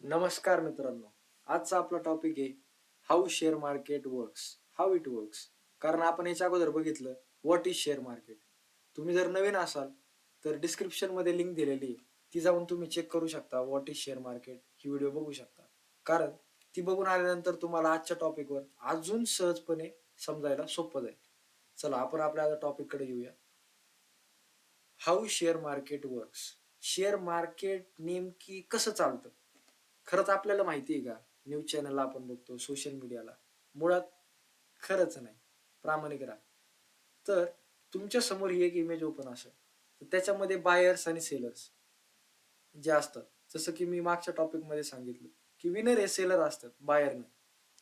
नमस्कार मित्रांनो. आजचा आपला टॉपिक आहे how share market works, how it works. कारण आपण याच्या अगोदर बघितलं व्हॉट इज शेअर मार्केट. तुम्ही जर नवीन असाल तर डिस्क्रिप्शन मध्ये लिंक दिलेली आहे, ती जाऊन तुम्ही चेक करू शकता. What is share market he video बघू शकता. कारण ती बघून आल्यानंतर तुम्हाला आजच्या टॉपिकवर अजून सहजपणे समजायला सोपं जाईल. चला आपण आपल्या टॉपिक कडे येऊया. How share market works. Share market नेमकी कसं चालतं खरंच आपल्याला माहिती आहे का? न्यूज चॅनलला आपण बघतो, सोशल मीडियाला, मुळात खरंच नाही. प्रामाणिक राहा. तर तुमच्या समोर ही एक इमेज ओपन असेल तर त्याच्यामध्ये बायर्स आणि सेलर्स जे असतात, जसं की मी मागच्या टॉपिक मध्ये सांगितलं की विनर हे सेलर असतात, बायर नाही.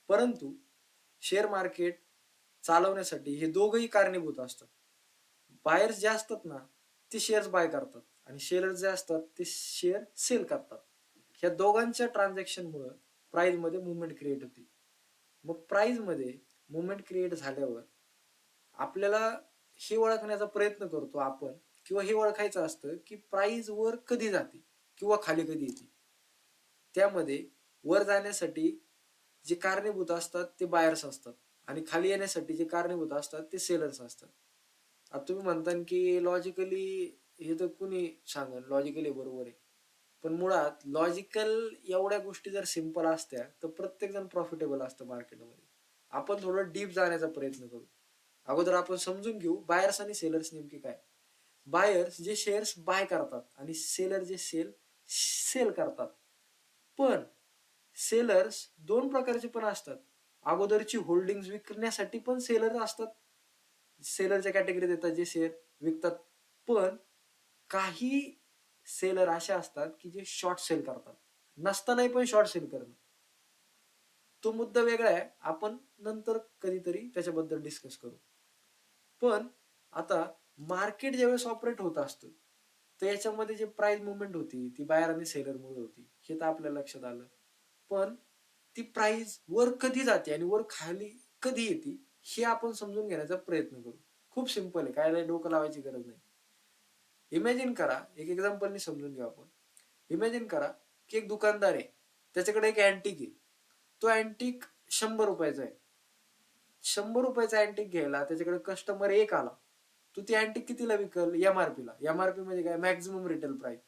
परंतु शेअर मार्केट चालवण्यासाठी हे दोघही कारणीभूत असतात. बायर्स जे असतात ना ते शेअर्स बाय करतात आणि सेलर्स जे असतात ते शेअर सेल करतात. ह्या दोघांच्या ट्रान्झॅक्शन मुळे प्राइस मध्ये मुवमेंट क्रिएट होते. मग प्राइस मध्ये मुवमेंट क्रिएट झाल्यावर आपल्याला हे ओळखण्याचा प्रयत्न करतो आपण, किंवा हे ओळखायचं असतं की प्राइस वर कधी जाते किंवा खाली कधी येते. त्यामध्ये वर जाण्यासाठी जे कारणीभूत असतात ते बायर्स असतात आणि खाली येण्यासाठी जे कारणीभूत असतात ते सेलर्स असतात. आता तुम्ही म्हणता की लॉजिकली हे तर कुणी सांगेल लॉजिकली बरोबर आहे, पण मुळात लॉजिकल एवढ्या गोष्टी जर सिंपल असत्या तर प्रत्येक जण प्रॉफिटेबल असतं मार्केटमध्ये. आपण थोडं डीप जाण्याचा प्रयत्न करू. अगोदर आपण समजून घेऊ बायर्स आणि सेलर्स नेमके काय. बायर्स जे शेअर्स बाय करतात आणि सेलर जे सेल करतात. पण सेलर्स दोन प्रकारचे पण असतात. अगोदरची होल्डिंग विकण्यासाठी पण सेलर असतात, सेलरच्या कॅटेगरीत येतात जे शेअर विकतात. पण काही सेलर असे असतात की जे शॉर्ट सेल करतात, नसतानाही पण शॉर्ट सेल करणं, तो मुद्दा वेगळा आहे. आपण नंतर कधीतरी त्याच्याबद्दल डिस्कस करू. पण आता मार्केट ज्यावेळेस ऑपरेट होत असतं तर याच्यामध्ये जे प्राइस मुवमेंट होती ती बायर आणि सेलर मुळे होती, हे तर आपल्या लक्षात आलं. पण ती प्राइस वर कधी जाते आणि वर खाली कधी येते हे आपण समजून घेण्याचा प्रयत्न करू. खूप सिंपल आहे, काय डोकं लावायची गरज नाही. इमॅजिन करा, एक एक्झाम्पलनी समजून घेऊ आपण. इमॅजिन करा की एक दुकानदार आहे, त्याच्याकडे एक अँटिक आहे. तो अँटिक 100 रुपयाचा आहे. 100 रुपयाचा अँटिक घ्यायला त्याच्याकडे कस्टमर एक आला, तो ती अँटिक कितीला विकल? एमआरपी ला. एमआरपी म्हणजे काय? Maximum retail price.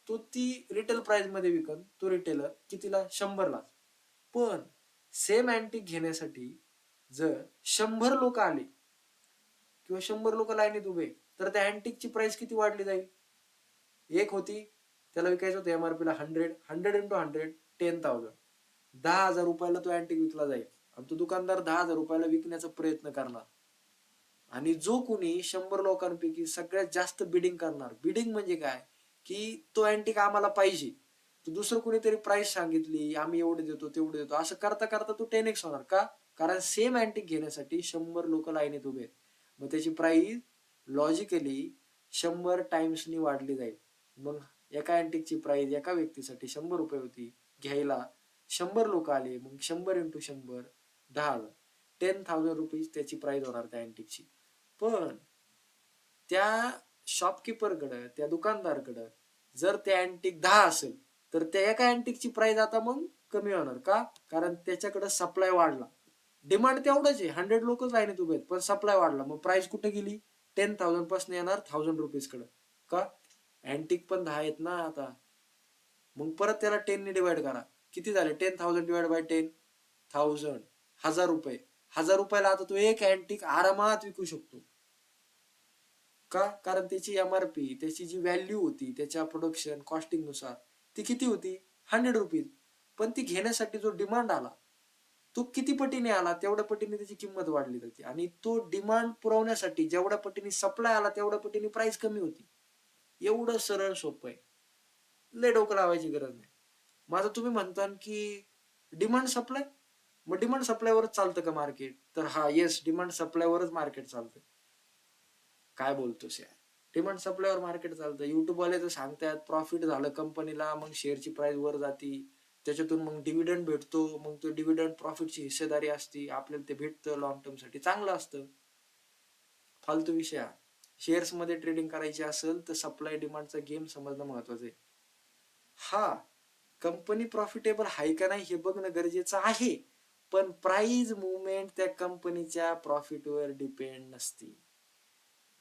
तो ती रिटेल प्राइस मध्ये विकल तो रिटेलर कितीला? 100ला. पण सेम अँटिक घेण्यासाठी जर 100 लोक आले किंवा 100 लोक लाईनीत उभे, तर त्या अँटिकची प्राइस किती वाढली जाईल? एक होती, त्याला विकायचं होतं एमआरपीला 100. 100 × 100 10,000. 10,000 रुपयाला तो अँटिक विकला जाईल आणि तो दुकानदार 10,000 रुपयाला विकण्याचा प्रयत्न करणार. आणि जो कोणी 100 लोकांपैकी सगळ्यात जास्त बिडिंग करणार, बिडिंग म्हणजे काय की तो अँटिक आम्हाला पाहिजे, तो दुसरं कोणीतरी प्राइस सांगितली, आम्ही एवढे देतो तेवढे देतो, असं करता करता तो 10x होणार. का? कारण सेम अँटिक घेण्यासाठी 100 लोक लाईनीत उभे आहेत. मग त्याची प्राइस लॉजिकली 100 टाइम्सनी वाढली जाईल. मग एका अँटिकची प्राइस एका व्यक्तीसाठी 100 रुपये होती, घ्यायला 100 लोक आले, मग 100 × 100 10,000. 10,000 रुपीज त्याची प्राइस होणार त्या अँटिकची. पण त्या शॉपकीपरकडं, त्या दुकानदारकडं जर ते अँटिक 10 असेल तर त्या एका अँटिकची प्राइस आता मग कमी होणार. का? कारण त्याच्याकडे सप्लाय वाढला. डिमांड तेवढंच आहे, 100 लोकच लाईनीत उभे आहेत, पण सप्लाय वाढला. मग प्राइस कुठे गेली? 10,000 पासून येणार 1,000 रुपीज कडे. का? अँटिक पण 10 आहेत ना आता. मग परत त्याला 10 ने डिवाइड करा, किती झाले? 10,000 डिवाइड बाय 10,000, 1,000 रुपये. 1,000 रुपयाला आता तो एक अँटिक आरामात विकू शकतो. का? कारण त्याची एमआरपी, त्याची जी व्हॅल्यू होती त्याच्या प्रोडक्शन कॉस्टिंग नुसार ती किती होती? 100 रुपीज. पण ती घेण्यासाठी जो डिमांड आला तो किती पटीने आला, तेवढ्या पटीने त्याची किंमत वाढली जाते. आणि तो डिमांड पुरवण्यासाठी जेवढ्या पटीने सप्लाय आला तेवढ्या पटीने प्राइस कमी होती. एवढं सरळ सोपं आहे, लय डोकं लावायची गरज नाही. मग आता तुम्ही म्हणता की डिमांड सप्लाय, मग डिमांड सप्लायवरच चालतं का मार्केट? तर हा, येस, डिमांड सप्लायवरच मार्केट चालतं. काय बोलतोस यार? डिमांड सप्लायवर मार्केट चालतं. युट्यूबवाले तर सांगतात प्रॉफिट झालं कंपनीला मग शेअरची प्राइस वर जाती, त्याच्यातून मग डिव्हिडंड भेटतो, मग तो डिव्हिडंड प्रॉफिटची हिस्सेदारी असती, आपल्याला ते भेटतं, लॉंग टर्म साठी चांगलं असतं. फालतू विषय. शेअर्स मध्ये ट्रेडिंग करायची असेल तर सप्लाय डिमांडचा गेम समजणं महत्वाचं आहे. हा, कंपनी प्रॉफिटेबल आहे का नाही हे बघणं गरजेचं आहे, पण प्राइस मुवमेंट त्या कंपनीच्या प्रॉफिटवर डिपेंड नसते.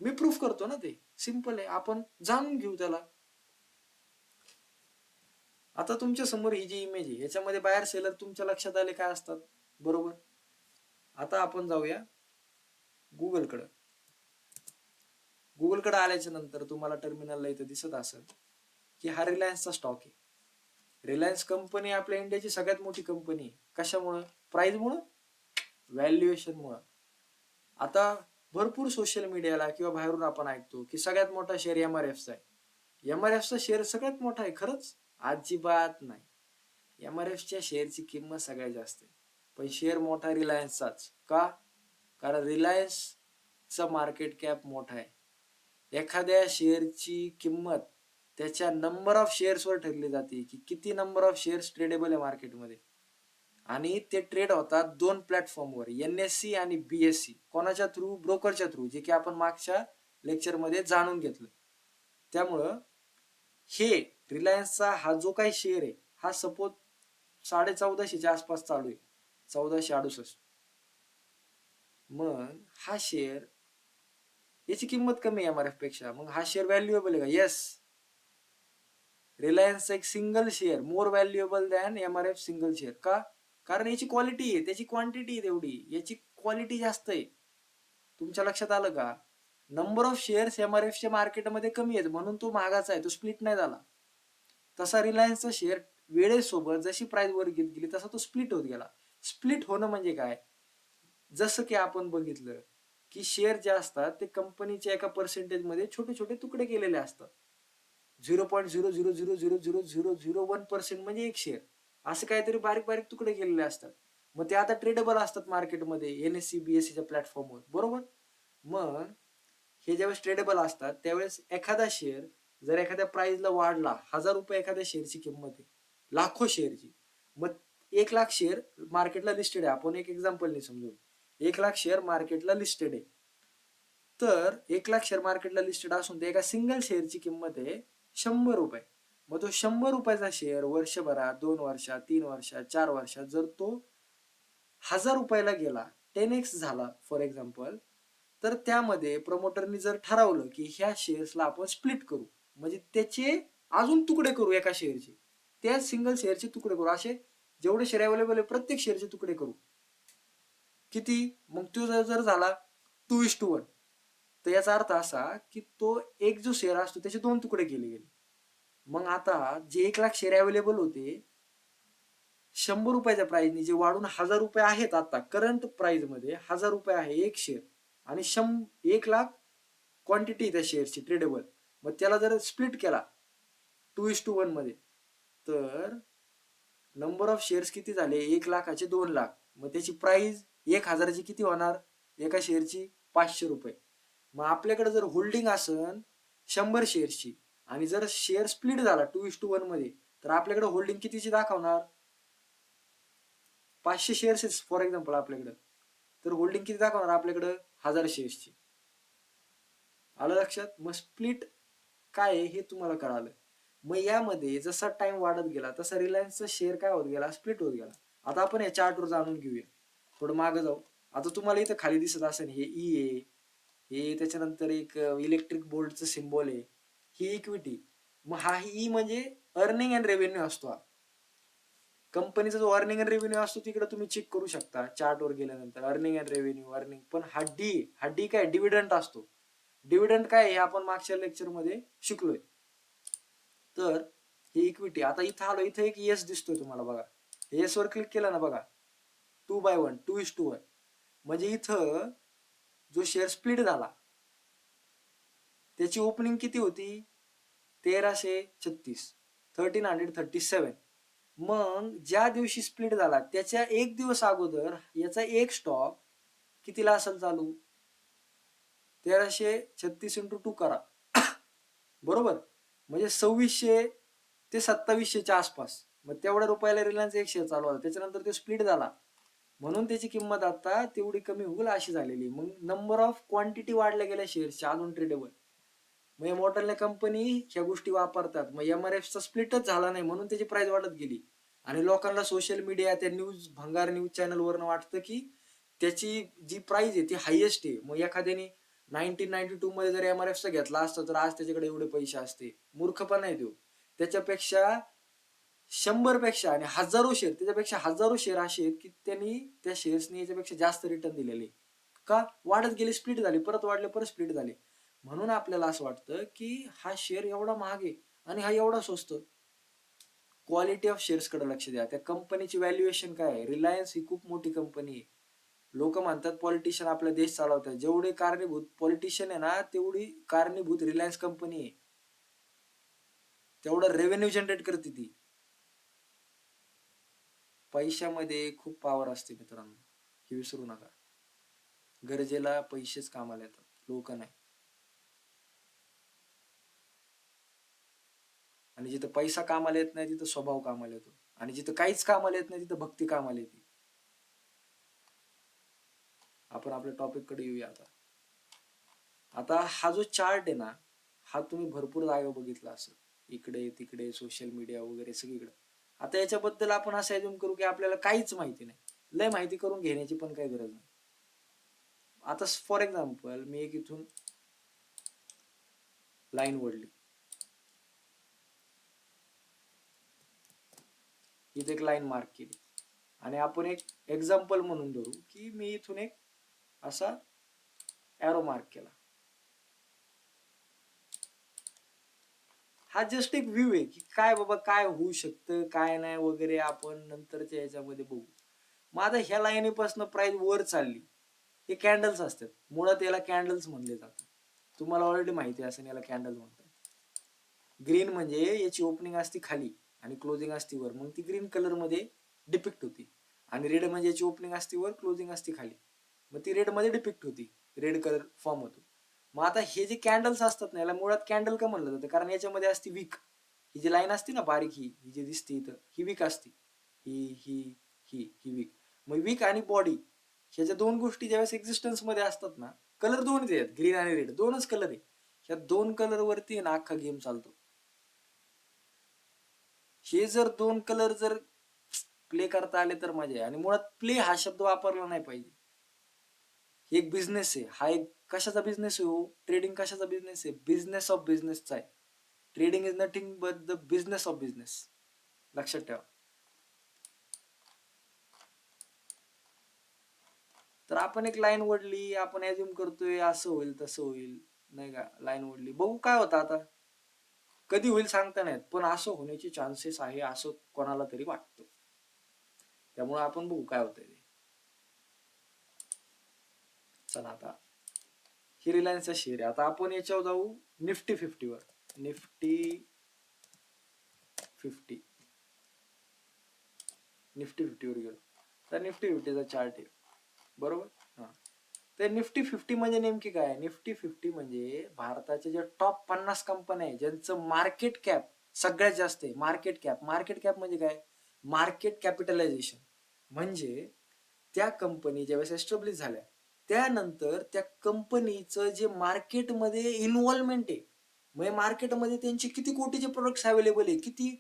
मी प्रूफ करतो ना, ते सिंपल आहे, आपण जाणून घेऊ त्याला. आता तुमच्या समोर ही जी इमेज आहे याच्यामध्ये बायर सेलर तुमच्या लक्षात आले काय असतात, बरोबर. आता आपण जाऊया गुगलकडं. गुगलकडे आल्याच्या नंतर तुम्हाला टर्मिनलला इथं दिसत असेल की हा रिलायन्सचा स्टॉक आहे. रिलायन्स कंपनी आपल्या इंडियाची सगळ्यात मोठी कंपनी आहे. कशामुळं? प्राइसमुळं, व्हॅल्युएशनमुळं. आता भरपूर सोशल मीडियाला किंवा बाहेरून आपण ऐकतो की सगळ्यात मोठा शेअर एमआरएफचा आहे. एमआरएफचा शेअर सगळ्यात मोठा आहे, खरंच? अजिबात नाही. एमआरएफच्या शेअरची किंमत सगळ्यात जास्त आहे, पण शेअर मोठा रिलायन्सचाच. का? कारण रिलायन्सचा मार्केट कॅप मोठा आहे. एखाद्या शेअरची किंमत त्याच्या नंबर ऑफ शेअर्सवर ठरली जाते की किती नंबर ऑफ शेअर्स ट्रेडेबल आहे मार्केटमध्ये. आणि ते ट्रेड होतात दोन प्लॅटफॉर्मवर, एनएससी आणि बीएससी. कोणाच्या थ्रू? ब्रोकरच्या थ्रू, जे की आपण मागच्या लेक्चरमध्ये जाणून घेतलं. त्यामुळं हे रिलायन्सचा हा जो काही शेअर आहे हा सपोज 1450च्या आसपास चालू आहे, 1468. मग हा शेअर, याची किंमत कमी आहे एमआरएफ पेक्षा, मग हा शेअर व्हॅल्युएबल आहे का? येस. रिलायन्सचा एक single share more valuable than MRF single share. का? कारण याची क्वालिटी आहे, त्याची क्वांटिटी आहे तेवढी, याची क्वालिटी जास्त आहे. तुमच्या लक्षात आलं का? नंबर ऑफ शेअर्स एमआरएफच्या मार्केटमध्ये कमी आहेत म्हणून तो महागाचा आहे, तो स्प्लिट नाही झाला. तसा रिलायन्सचा शेअर वेळेसोबत जशी प्राइस वर घेत गेली तसा तो स्प्लिट होत गेला. स्प्लिट होणं म्हणजे काय? जसं की आपण बघितलं की शेअर जे असतात ते कंपनीच्या एका पर्सेंटेजमध्ये छोटे छोटे तुकडे केलेले असतात. 0.000000001% म्हणजे एक शेअर, असं काहीतरी बारीक बारीक तुकडे केलेले असतात. मग ते आता ट्रेडेबल असतात मार्केटमध्ये एनएससी बीएससीच्या प्लॅटफॉर्मवर, बरोबर. मग हे ज्यावेळेस ट्रेडेबल असतात त्यावेळेस एखादा शेअर जर एखाद्या प्राइसला वाढला, 1000 रुपये एखाद्या शेअरची किंमत आहे, लाखो शेअरची. मग 1 लाख शेअर मार्केटला लिस्टेड आहे, आपण एक एक्झाम्पल नाही समजून, 1 लाख शेअर मार्केटला लिस्टेड आहे. तर 1 लाख शेअर मार्केटला लिस्टेड असून ते एका सिंगल शेअरची किंमत आहे 100 रुपये. मग तो 100 रुपयाचा शेअर वर्षभरात, 2 वर्षात, 3 वर्षात, 4 वर्षात जर तो 1000 रुपयाला गेला, 10x झाला फॉर एक्झाम्पल, तर त्यामध्ये प्रमोटरनी जर ठरवलं की ह्या शेअर्सला आपण स्प्लिट करू, म्हणजे त्याचे अजून तुकडे करू, एका शेअरचे, त्या सिंगल शेअरचे तुकडे करू, असे जेवढे शेअर अवेलेबल आहे प्रत्येक शेअरचे तुकडे करू. किती? मग तो जर झाला 2:1, तर याचा अर्थ असा की तो एक जो शेअर असतो त्याचे 2 तुकडे केले गेले. मग आता जे 1 लाख शेअर अवेलेबल होते 100 रुपयाच्या प्राइसने, जे वाढून 1000 रुपये आहेत, आता करंट प्राइस मध्ये 1000 रुपये आहे एक शेअर, आणि 1 लाख क्वांटिटी त्या शेअरची ट्रेडेबल. मग त्याला जर स्प्लिट केला 2:1 मध्ये, तर नंबर ऑफ शेअर्स किती झाले? 1 लाखाचे 2 लाख. मग त्याची प्राइस 1000ची किती होणार एका शेअरची? 500 रुपये. मग आपल्याकडे जर होल्डिंग असन 100 शेअर्सची आणि जर शेअर स्प्लिट झाला 2:1 मध्ये, तर आपल्याकडे होल्डिंग कितीची दाखवणार? 500 शेअर्स फॉर एक्झाम्पल आपल्याकडे, तर होल्डिंग किती दाखवणार आपल्याकडे? 1000 शेअर्सची. आलं लक्षात? मग स्प्लिट काय आहे हे तुम्हाला कळालं. मग यामध्ये जसा टाइम वाढत गेला तसा रिलायन्सचा शेअर काय होत गेला? स्प्लिट होत गेला. आता आपण या चार्टवर जाणून घेऊया, थोडं मागे जाऊ. आता तुम्हाला इथं खाली दिसत असेल हे ई आहे, हे त्याच्यानंतर एक इलेक्ट्रिक बोल्टचं सिम्बॉल आहे, ही इक्विटी. मग हा ई म्हणजे अर्निंग अँड रेव्हेन्यू असतो. हा कंपनीचा जो अर्निंग अँड रेव्हेन्यू असतो तिकडे तुम्ही चेक करू शकता चार्टवर गेल्यानंतर, अर्निंग अँड रेव्हेन्यू, अर्निंग. पण हा डी काय? डिव्हिडंड असतो. डिव्हिडंड काय हे आपण मागच्या लेक्चर मध्ये शिकलोय. तर ही इक्विटी. आता इथं आलो, इथं एक येस दिसतोय तुम्हाला बघा, येस वर क्लिक केलं ना बघा, 2/1, 2:1. म्हणजे इथं जो शेअर स्प्लिट झाला त्याची ओपनिंग किती होती? 1336, 1337. मग ज्या दिवशी स्प्लिट झाला त्याच्या एक दिवस अगोदर याचा एक स्टॉक कितीला असेल चालू? 1336 × 2 करा बरोबर, म्हणजे 2600 ते 2700च्या आसपास. मग तेवढ्या रुपयाला रिलायन्स एक शेअर चालू होता, त्याच्यानंतर तो स्प्लिट झाला म्हणून त्याची किंमत आता तेवढी कमी होईल अशी झालेली. मग नंबर ऑफ क्वांटिटी वाढल्या गेल्या शेअर्सच्या अजून ट्रेडेबल. मग या मोठ्या कंपनी ह्या गोष्टी वापरतात, मग MRF स्प्लिटच झाला नाही म्हणून त्याची प्राइस वाढत गेली. आणि लोकांना सोशल मीडिया त्या भंगार न्यूज चॅनल वरनं वाटतं की त्याची जी प्राइस आहे ती हायेस्ट आहे. मग एखाद्याने 1992 मध्ये जर MRF घेतला असता तर आज त्याच्याकडे एवढे पैसे असते. मूर्खपणा आहे तो. त्याच्यापेक्षा 100 पेक्षा आणि हजारो शेअर, त्याच्यापेक्षा हजारो शेअर असे आहेत की त्यांनी त्या शेअर्सनी याच्यापेक्षा जास्त रिटर्न दिलेले. का? वाढत गेले, स्प्लिट झाले, परत वाढले, परत स्प्लिट झाले. म्हणून आपल्याला असं वाटतं की हा शेअर एवढा महाग आहे आणि हा एवढा स्वस्त. क्वालिटी ऑफ शेअर्स कडे लक्ष द्या. त्या कंपनीची व्हॅल्युएशन काय आहे? रिलायन्स ही खूप मोठी कंपनी आहे. लोक म्हणतात पॉलिटिशियन आपला देश चालवतात. जेवढे कारणीभूत पॉलिटिशियन आहे ना, तेवढी कारणीभूत रिलायन्स कंपनी आहे. तेवढं रेव्हेन्यू जनरेट करते ती. पैशामध्ये खूप पॉवर असते मित्रांनो, हे विसरू नका. गरजेला पैसेच कामाला येतात, लोक नाही. आणि जिथं पैसा कामाला येत नाही तिथं स्वभाव कामाला येतो, आणि जिथं काहीच कामाला येत नाही तिथं भक्ती कामाला येते. आपण आपल्या टॉपिक कडे येऊया आता. आता हा जो चार्ट आहे ना, हा तुम्ही भरपूर जागा बघितला असेल, इकडे तिकडे सोशल मीडिया वगैरे सगळीकडे. आता याच्याबद्दल आपण असं अज्युम करू की आपल्याला काहीच माहिती नाही, लय माहिती करून घेण्याची पण काही गरज नाही. आता फॉर एक्झाम्पल मी एक इथून लाईन ओढली, इथे एक लाईन मार्क केली, आणि आपण एक एक्झाम्पल म्हणून धरू की मी इथून एक असा एरो मार्क केला. हा जस्ट एक व्ह्यू आहे की काय बाबा काय होऊ शकतं काय नाही वगैरे, आपण नंतरच्या याच्यामध्ये बघू. मग आता ह्या लाईनीपासून प्राइस वर चालली. हे कॅन्डल्स असतात, मुळात याला कॅन्डल्स म्हणले जातात. तुम्हाला ऑलरेडी माहिती असेल याला कॅन्डल म्हणतात. ग्रीन म्हणजे याची ओपनिंग असते खाली आणि क्लोजिंग असते वर, मग ती ग्रीन कलर मध्ये डिपिक्ट होती. आणि रेड म्हणजे याची ओपनिंग असते वर, क्लोजिंग असते खाली, मग ती रेड मध्ये डिपिक्ट होती, रेड कलर फॉर्म होतो. मग आता हे जे कॅन्डल्स असतात ना, याला मुळात कॅन्डल का म्हणलं जातं? कारण याच्यामध्ये असते वीक. ही जी लाईन असते ना बारीक, ही जी दिसते इथं, ही वीक असते. ही ही ही वीक. मग वीक आणि बॉडी ह्याच्या दोन गोष्टी ज्यावेळेस एक्झिस्टन्स मध्ये असतात ना, कलर दोनच आहेत, ग्रीन आणि रेड, दोनच कलर आहे. ह्या दोन कलर वरती ना अख्खा गेम चालतो. हे जर दोन कलर जर प्ले करता आले तर मजा आहे. आणि मुळात प्ले हा शब्द वापरला नाही पाहिजे. एक बिझनेस आहे हा, एक कशाचा बिझनेस आहे हो? ट्रेडिंग कशाचा बिझनेस आहे? बिझनेस ऑफ बिझनेसचा आहे. Trading is nothing but the business of business. लक्षात ठेवा. तर आपण एक लाईन ओढली, आपण अज्युम करतोय असं होईल तसं होईल, नाही का? लाईन ओढली, बघू काय होतं आता. कधी होईल सांगता नाहीत, पण असं होण्याचे चान्सेस आहे असं कोणाला तरी वाटतं. त्यामुळे आपण बघू काय होतंय ते. चला आता ही रिलायन्सचा शेअर आहे. आता आपण याच्यावर जाऊ निफ्टी 50 वर. निफ्टी 50 वर गेलो तर निफ्टी 50चा चार्ट आहे, बरोबर. हा, तर निफ्टी 50 म्हणजे नेमकी काय? निफ्टी 50 म्हणजे भारताच्या ज्या टॉप 50 कंपन्या आहेत ज्यांचं मार्केट कॅप सगळ्यात जास्त आहे. मार्केट कॅप म्हणजे काय? Market capitalisation. म्हणजे त्या कंपनी ज्यावेळेस एस्टॅब्लिश झाल्या त्यानंतर त्या कंपनीचं जे मार्केटमध्ये इन्व्हॉल्वमेंट आहे, म्हणजे मार्केटमध्ये त्यांचे किती कोटीचे प्रोडक्ट्स अवेलेबल आहे, किती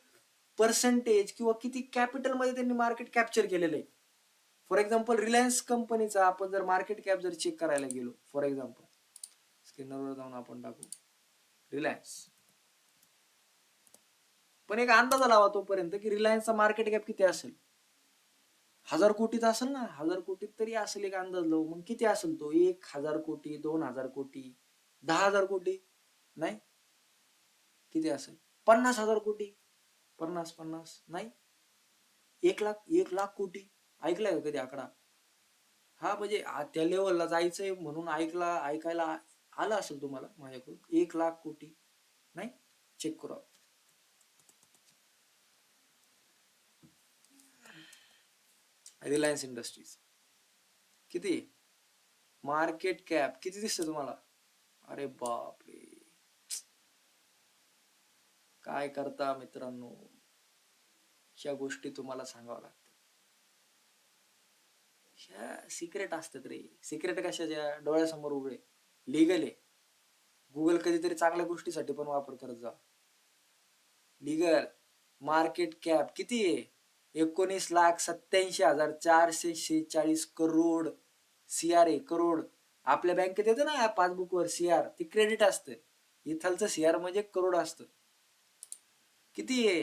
पर्सेंटेज किंवा किती कॅपिटल मध्ये त्यांनी मार्केट कॅप्चर केलेलं आहे. फॉर एक्झाम्पल रिलायन्स कंपनीचा आपण जर मार्केट कॅप जर चेक करायला गेलो, फॉर एक्झाम्पल स्कॅनरवर जाऊन आपण टाकू रिलायन्स, पण एक अंदाजा लावा तोपर्यंत की रिलायन्सचा मार्केट कॅप किती असेल. 1000 कोटीचा असेल ना, 1000 कोटीत तरी असेल, एक अंदाज लावू. मग किती असेल तो? 1000 कोटी, 2000 कोटी, 10,000 कोटी? नाही. किती असेल? 50,000 कोटी. 50 नाही, 1 लाख, 1 लाख कोटी. ऐकलाय का कधी आकडा? हा, म्हणजे त्या लेवलला जायचंय म्हणून ऐकायला आलं असेल तुम्हाला माझ्याकडून. 1 लाख कोटी नाही. चेक करू. रिलायन्स इंडस्ट्रीज किती मार्केट कॅप किती दिसतं तुम्हाला? अरे बापरे, काय करता मित्रांनो, ह्या गोष्टी तुम्हाला सांगाव्या लागतात. ह्या सिक्रेट असतात रे. सिक्रेट कशाच्या? डोळ्यासमोर उघडे, लिगल आहे. गुगल कधीतरी चांगल्या गोष्टीसाठी पण वापर करत जा. लीगल मार्केट कॅप किती आहे? 19,87,446 CRA करोड. आपल्या बँकेत येतं ना पासबुकवर CR, ती क्रेडिट असतं. इथलचं CR म्हणजे करोड असतं. किती आहे?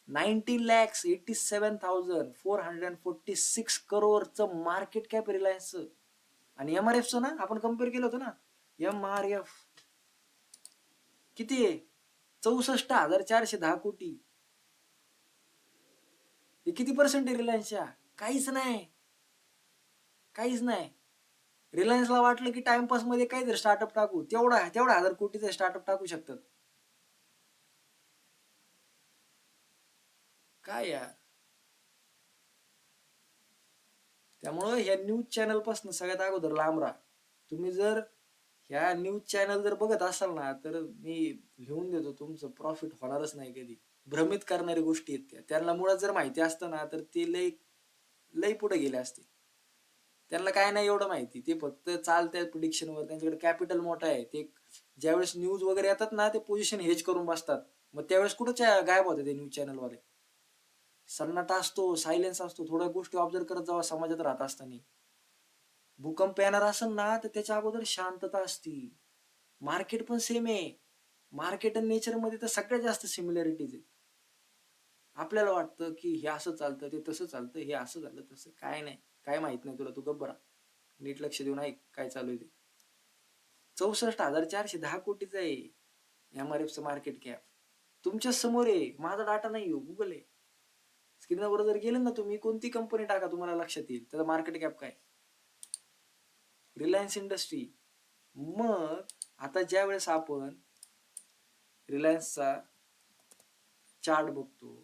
19,87,446 करोडचं मार्केट कॅप रिलायन्सचं. आणि MRFचं ना आपण कम्पेअर केलं होतं ना, MRF किती आहे? 64,410 कोटी. हे किती पर्सेंट आहे रिलायन्सच्या? काहीच नाही, काहीच नाही. रिलायन्सला वाटलं की टाइमपास मध्ये काहीतरी स्टार्टअप टाकू, तेवढा 1,000 कोटीचा स्टार्टअप टाकू शकतात. काय यार. त्यामुळं ह्या न्यूज चॅनल पासून सगळ्यात अगोदर लांब राहा. तुम्ही जर ह्या न्यूज चॅनल जर बघत असाल ना, तर मी लिहून देतो तुमचं प्रॉफिट होणारच नाही कधी. भ्रमित करणारी गोष्टी आहेत त्या. त्यांना मुळात जर माहिती असतं ना, तर ते लई लई पुढे गेले असते. त्यांना काय नाही एवढं माहिती, ते फक्त चालतात प्रिडिक्शनवर. त्यांच्याकडे कॅपिटल मोठा आहे. ते ज्यावेळेस न्यूज वगैरे येतात ना, ते पोझिशन हेज करून बसतात. मग त्यावेळेस कुठं गायब होते ते न्यूज चॅनलवाले. सन्नाटा असतो, सायलेन्स असतो. थोड्या गोष्टी ऑब्झर्व करत जावा समाजात राहत असताना. भूकंप येणार असेल ना, तर त्याच्या अगोदर शांतता असती. मार्केट पण सेम आहे. मार्केट आणि नेचर मध्ये तर सगळ्यात जास्त सिमिलॅरिटीज आहे. आपल्याला वाटतं की हे असं चालतं, ते तसं चालतं, हे असं झालं तसं. काय नाही, काय माहित नाही तुला, तू गप्प बरा. नीट लक्ष देऊन ऐक काय चालू आहे ते. 64,410 कोटीचं आहे MRFचं मार्केट कॅप. तुमच्या समोर आहे, माझा डाटा नाही हो, गुगल आहे. स्क्रीनवर जर गेलं ना तुम्ही, कोणती कंपनी टाका तुम्हाला लक्षात येईल त्याचा मार्केट कॅप काय. Reliance industry. मग आता ज्या वेळेस आपण रिलायन्सचा चार्ट बघतो,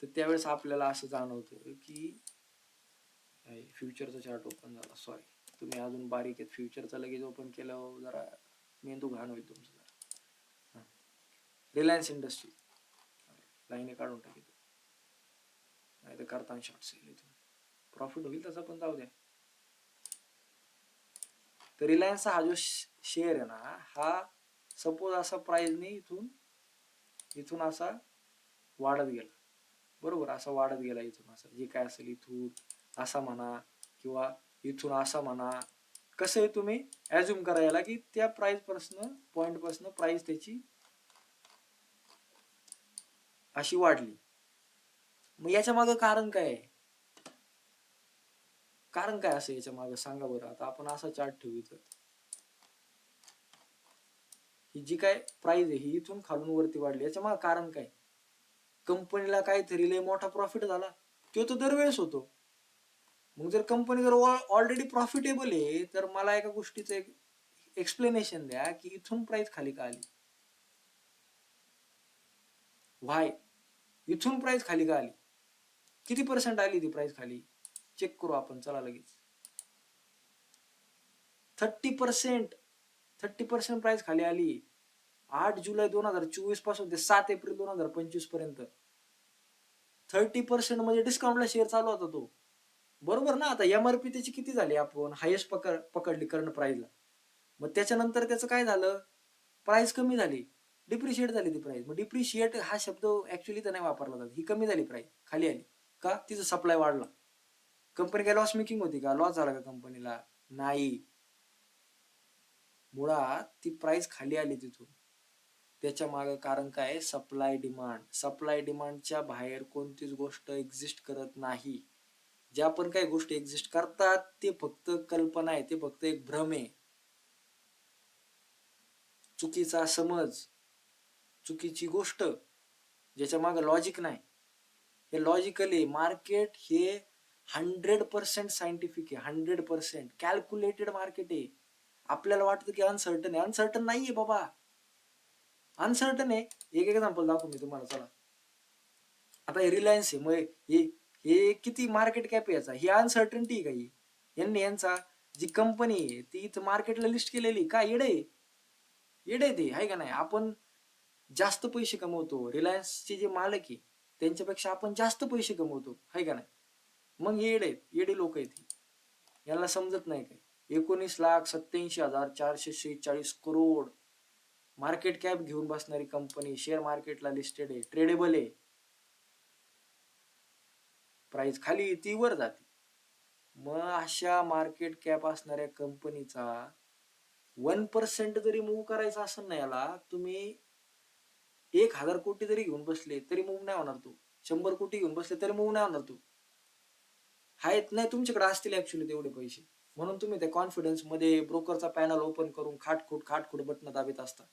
तर त्यावेळेस आपल्याला असं जाणवतं की फ्युचरचा चार्ट ओपन झाला. सॉरी, तुम्ही अजून बारीक आहेत. फ्युचरचा लगेच ओपन केलं जरा मेंदू घाण होईल तुमचं जरा. रिलायन्स इंडस्ट्री लाईने काढून टाकित, नाही तर करताना शॉर्ट सेल इथून प्रॉफिट होईल तसा, पण जाऊ द्या. तर रिलायन्सचा हा जो शेअर आहे ना, हा सपोज असा प्राइसने इथून असा वाढत गेला, बरोबर. असा वाढत गेला इथून, असा जे काय असेल इथून असा म्हणा किंवा इथून असा म्हणा. कसं आहे, तुम्ही ऍज्युम करायला की त्या प्राइस पासून पॉइंट पासून प्राइस त्याची अशी वाढली. मग याच्या मागं कारण काय आहे? कारण काय असं याच्या मागं सांगा बरं. आता आपण असा चार्ट ठेवू इथं. ही जी काय प्राइस आहे ही इथून खालून वरती वाढली, याच्या मागं कारण काय? कंपनीला काहीतरी लय मोठा प्रॉफिट झाला, तो तर दरवेळेस होतो. मग जर कंपनी जर ऑलरेडी प्रॉफिटेबल आहे, तर मला एका गोष्टीचं एक एक्सप्लेनेशन द्या की इथून प्राइस खाली का आली. व्हाय इथून प्राइस खाली का आली? किती पर्सेंट आली ती प्राइस खाली? चेक करू आपण, चला लगेच. 30%. 30% प्राइस खाली आली 8 जुलै 2024 पासून ते 7 एप्रिल 2025 पर्यंत. 30% म्हणजे डिस्काउंटला शेअर चालू होता तो, बरोबर ना. आता MRP त्याची किती झाली, आपण हायेस्ट पकडली करंट प्राइसला. मग त्याच्यानंतर त्याचं काय झालं, प्राइस कमी झाली, डिप्रिशिएट झाली ती प्राइस. मग डिप्रिशिएट हा शब्द ऍक्च्युअली तर नाही वापरला जात. ही कमी झाली प्राइस, खाली आली का? तिचा सप्लाय वाढला. कंपनी काय लॉस मेकिंग होती का? लॉस झाला का कंपनीला? नाही. मुळात ती प्राइस खाली आली तिथून. त्याच्या मागे कारण काय? Supply demand. सप्लाय डिमांडच्या बाहेर कोणतीच गोष्ट एक्झिस्ट करत नाही. ज्या पण काही गोष्टी एक्झिस्ट करतात ते फक्त कल्पना आहे, ते फक्त एक भ्रम आहे. चुकीचा समज, चुकीची गोष्ट, ज्याच्या मागे लॉजिक नाही. हे लॉजिकली मार्केट हे 100% सायंटिफिक आहे, 100% कॅल्क्युलेटेड मार्केट आहे. आपल्याला वाटतं की अनसर्टन आहे, अनसर्टन नाहीये बाबा. अनसर्टन आहे. एक एक्झाम्पल दाखवू मी तुम्हाला, चला. आता हे रिलायन्स आहे, मग हे किती मार्केट कॅप आहे याचा? ही अनसर्टनिटी का? ही यांचा जी कंपनी आहे ती इथं मार्केटला लिस्ट केलेली का? येडे ते आहे का नाही? आपण जास्त पैसे कमवतो, रिलायन्सचे जे मालक आहे त्यांच्यापेक्षा आपण जास्त पैसे कमवतो, आहे का नाही? मग येडे लोक आहेत, याला समजत नाही काय. 19,87,446 करोड मार्केट कॅप घेऊन बसणारी कंपनी, शेअर मार्केटला लिस्टेड आहे, ट्रेडेबल आहे. प्राइस खाली ती वर जाते. मग अशा मार्केट कॅप असणाऱ्या कंपनीचा 1% जरी मूव्ह करायचा असेल ना, याला तुम्ही 1,000 कोटी जरी घेऊन बसले तरी मूव्ह नाही होणार तू. 100 कोटी घेऊन बसले तरी मूव्ह नाही होणार तू. आहेत नाही तुमच्याकडे असतील ऍक्च्युली तेवढे पैसे, म्हणून तुम्ही त्या कॉन्फिडन्स मध्ये ब्रोकरचा पॅनल ओपन करून खाटखूट बटन दाबीत असता.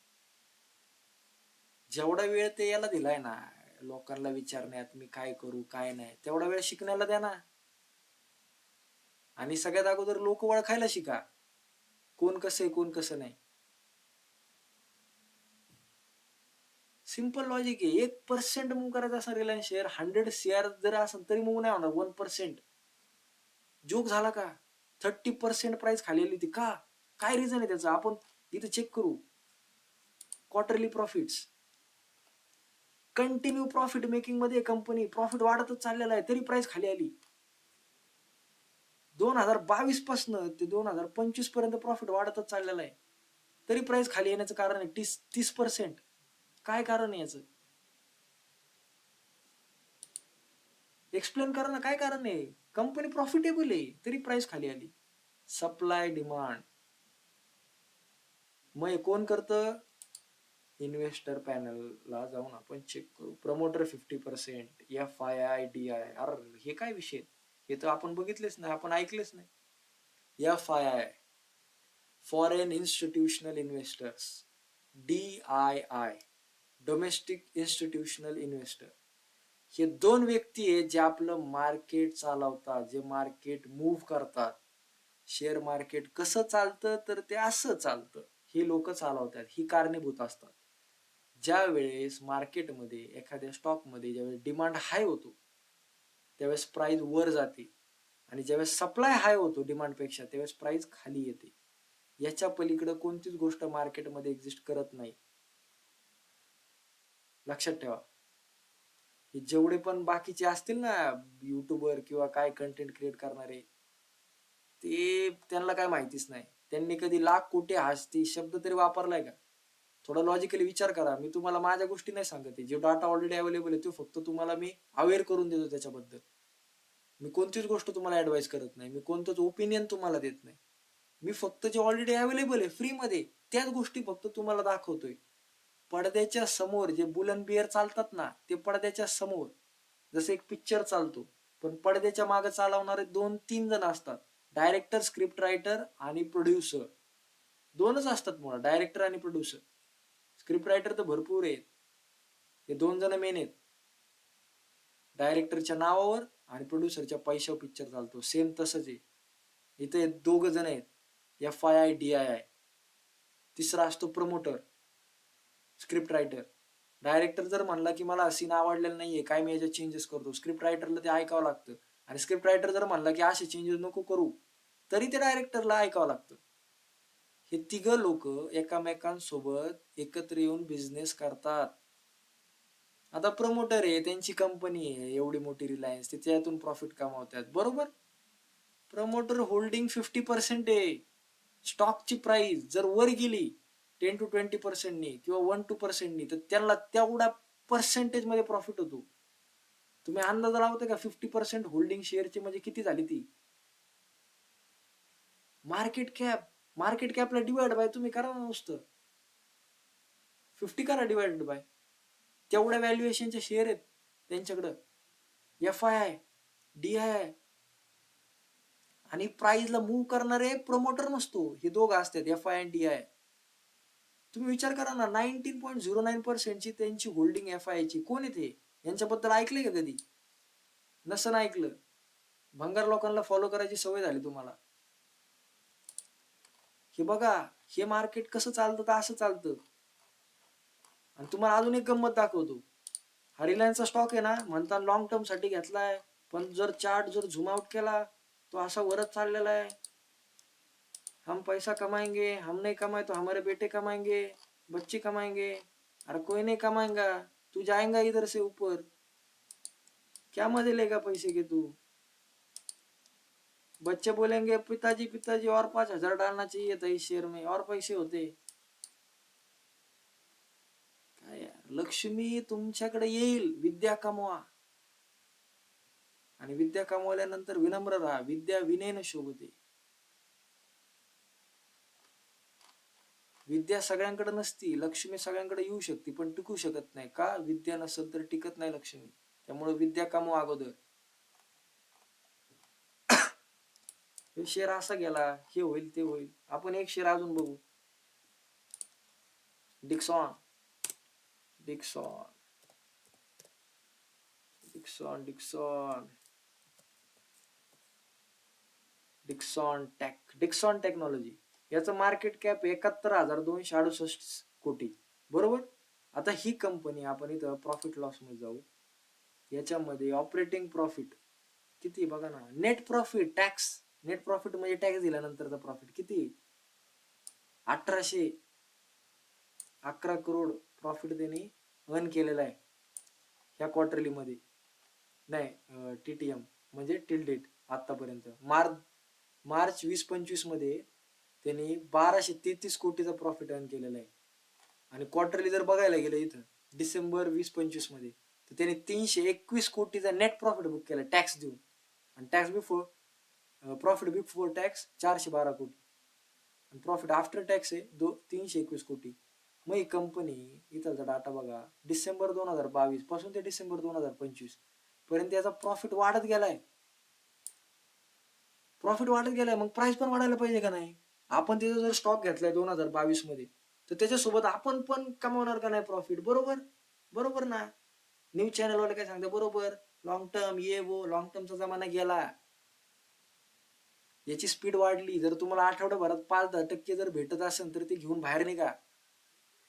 जेवढा वेळ ते याला दिलाय ना लोकांना विचारण्यात मी काय करू काय नाही, तेवढा वेळ शिकण्याला द्या ना. आणि सगळ्यात अगोदर लोक ओळखायला शिका, कोण कसं आहे कोण कसं नाही. सिंपल लॉजिक आहे. 1% मूव्ह करायचा असा रिलायन्स शेअर 100 शेअर जर असेल तरी मूव्ह नाही होणार 1%. जोक झाला का? 30% प्राइस खाली आली होती का? काय रिझन आहे त्याचं? आपण इथे चेक करू. Quarterly profits, continue profit making मध्ये कंपनी, प्रॉफिट वाढतच चाललेला आहे तरी प्राइस खाली आली. 2022 पासून ते 2025 पर्यंत प्रॉफिट वाढतच चाललेला आहे तरी प्राइस खाली येण्याचं कारण आहे 30%. काय कारण आहे याचं? एक्सप्लेन करा ना, काय कारण आहे? कंपनी प्रॉफिटेबल आहे तरी प्राइस खाली आली. Supply demand. मग कोण करतं? इन्व्हेस्टर पॅनलला जाऊन आपण चेक करू. Promoter 50%, FII DI. अरे हे काय विषय? हे तर आपण बघितलेच नाही, आपण ऐकलेच नाही. FII foreign institutional investors, DII domestic institutional investor. हे दोन व्यक्ती आहेत जे आपलं मार्केट चालवतात, जे मार्केट मूव्ह करतात. शेअर मार्केट कसं चालतं तर ते असं चालतं, ही लोक चालवतात, ही कारणीभूत असतात. ज्या वेळेस मार्केटमध्ये एखाद्या स्टॉकमध्ये ज्यावेळेस डिमांड हाय होतो त्यावेळेस प्राइस वर जाते, आणि ज्यावेळेस सप्लाय हाय होतो डिमांडपेक्षा त्यावेळेस प्राइस खाली येते. याच्या पलीकडे कोणतीच गोष्ट मार्केटमध्ये एक्झिस्ट करत नाही. लक्षात ठेवा. हे जेवढे पण बाकीचे असतील ना युट्यूबर किंवा काय कंटेंट क्रिएट करणारे, ते त्यांना काय माहितीच नाही. त्यांनी कधी लाख कोटी हास्ती शब्द तरी वापरलाय का? थोडा लॉजिकली विचार करा. मी तुम्हाला माझ्या गोष्टी नाही सांगत आहे, जे डाटा ऑलरेडी अवेलेबल आहे तो फक्त तुम्हाला मी अवेअर करून देतो त्याच्याबद्दल. मी कोणतीच गोष्ट तुम्हाला ऍडवाइस करत नाही, मी कोणतंच ओपिनियन तुम्हाला देत नाही. मी फक्त जे ऑलरेडी अवेलेबल आहे फ्री मध्ये त्याच गोष्टी फक्त तुम्हाला दाखवतोय. पडद्याच्या समोर जे बुलन बियर चालतात ना, ते पडद्याच्या समोर जसं एक पिक्चर चालतो, पण पडद्याच्या मागे चालवणारे 2-3 जण असतात. डायरेक्टर, स्क्रिप्ट रायटर आणि प्रोड्युसर. दोनच असतात मुळात, डायरेक्टर आणि प्रोड्युसर. स्क्रिप्ट रायटर तर भरपूर आहेत, हे 2 जण मेन आहेत. डायरेक्टरच्या नावावर आणि प्रोड्युसरच्या पैशावर पिक्चर चालतो. सेम तसंच आहे इथे. 2 जण आहेत, FII DII. तिसरा असतो प्रमोटर, स्क्रिप्ट रायटर. डायरेक्टर जर म्हणला की मला सीन आवडलेला नाहीये, काय मी याच्यात चेंजेस करतो, स्क्रिप्ट रायटरला ते ऐकावं लागतं. आणि स्क्रिप्ट रायटर जर म्हणला की असे चेंजेस नको करू, तरी ते डायरेक्टरला ऐकावं लागतं. हे तिघं लोक एकामेकांसोबत एकत्र येऊन बिझनेस करतात. आता प्रमोटर आहे, त्यांची कंपनी आहे एवढी मोठी रिलायन्स, ते त्यातून प्रॉफिट कमावतात बरोबर. प्रमोटर होल्डिंग 50% आहे. स्टॉकची प्राइस जर वर गेली 10-20% किंवा 1-2% तर त्यांना तेवढा पर्सेंटेज मध्ये प्रॉफिट होतो. तुम्ही अंदाज लावता का 50% होल्डिंग शेअरची म्हणजे किती झाली ती? मार्केट कॅपला डिवाइड बाय तुम्ही करा ना, नुसतं 50 करा डिवाइड बाय. तेवढ्या व्हॅल्युएशनचे शेअर आहेत त्यांच्याकडं, FII DII. आणि प्राइसला मूव्ह करणारे प्रमोटर नसतो, हे दोघं असतात FII आणि DII. तुम्ही विचार करा ना, 19.09% ची त्यांची होल्डिंग FII ची. कोण येते यांच्याबद्दल ऐकलंय का कधी? नसन ऐकलं. भंगार लोकांना फॉलो करायची सवय झाली तुम्हाला. हे बघा, हे मार्केट कसं चालतं तर असं चालतं. आणि तुम्हाला अजून एक गंमत दाखवतो. हा रिलायन्सचा स्टॉक आहे ना, म्हणता लॉंग टर्म साठी घेतलाय, पण जर चार्ट जर झूम आउट केला तो असा वरच चाललेला आहे. हम पैसा कमाएंगे, हम नहीं कमाए तो हमारे बेटे कमाएंगे, बच्चे कमाएंगे. अरे कोई नहीं कमाएंगा, तू जाएंगा इधर से ऊपर, क्या मजे लेगा पैसे के तू? बच्चे बोलेंगे पिताजी पिताजी और 5,000 डालना चाहिए था इस शेयर में और पैसे होते. काय यार, लक्ष्मी तुमच्याकडे येईल. विद्या कमवा आणि विद्या कमवल्यानंतर विनम्र राहा. विद्या विनयन शोभते. विद्या सगळ्यांकडे नसती. लक्ष्मी सगळ्यांकडे येऊ शकते पण टिकू शकत नाही. का? विद्या नसेल तर टिकत नाही लक्ष्मी. त्यामुळे विद्या कमवा अगोदर. हे शेअर असा गेला, हे होईल ते होईल. आपण एक शेअर अजून बघू. Dixon Dixon Dixon Dixon Dixon technology. याचं मार्केट कॅप 71,268 कोटी. बरोबर. आता ही कंपनी, आपण इथं प्रॉफिट लॉस मध्ये जाऊ. याच्यामध्ये ऑपरेटिंग प्रॉफिट किती बघा ना. Net profit tax, net profit म्हणजे टॅक्स दिल्यानंतरचा प्रॉफिट किती? 1,811 करोड प्रॉफिट त्यांनी अर्न केलेला आहे ह्या क्वार्टरली मध्ये. नाही, TTM म्हणजे टिल डेट आतापर्यंत. मार्च 2025 मध्ये त्यांनी 1,233 कोटीचा प्रॉफिट अर्न केलेला आहे. आणि क्वार्टरली जर बघायला गेलं इथं डिसेंबर 2025 मध्ये, तर त्यांनी 321 कोटीचा नेट प्रॉफिट बुक केला टॅक्स देऊन. आणि tax before profit before tax 412 कोटी. आणि प्रॉफिट आफ्टर टॅक्स आहे 321 कोटी. मग ही कंपनी, इथलचा डाटा बघा, डिसेंबर 2022 पासून ते डिसेंबर 2025 पर्यंत याचा प्रॉफिट वाढत गेलाय. मग प्राइस पण वाढायला पाहिजे का नाही? आपण तिथं जर स्टॉक घेतलाय 2022 मध्ये, तर त्याच्यासोबत आपण पण कमवणार का नाही प्रॉफिट? बरोबर ना. न्यूज चॅनल वाले काय सांगतात? बरोबर. लॉंग टर्म ये वो, लॉंग टर्मचा जमाना गेला. याची स्पीड वाढली. जर तुम्हाला आठवड्याभरात 5-10% जर भेटत असेल तर ते घेऊन बाहेर निघा.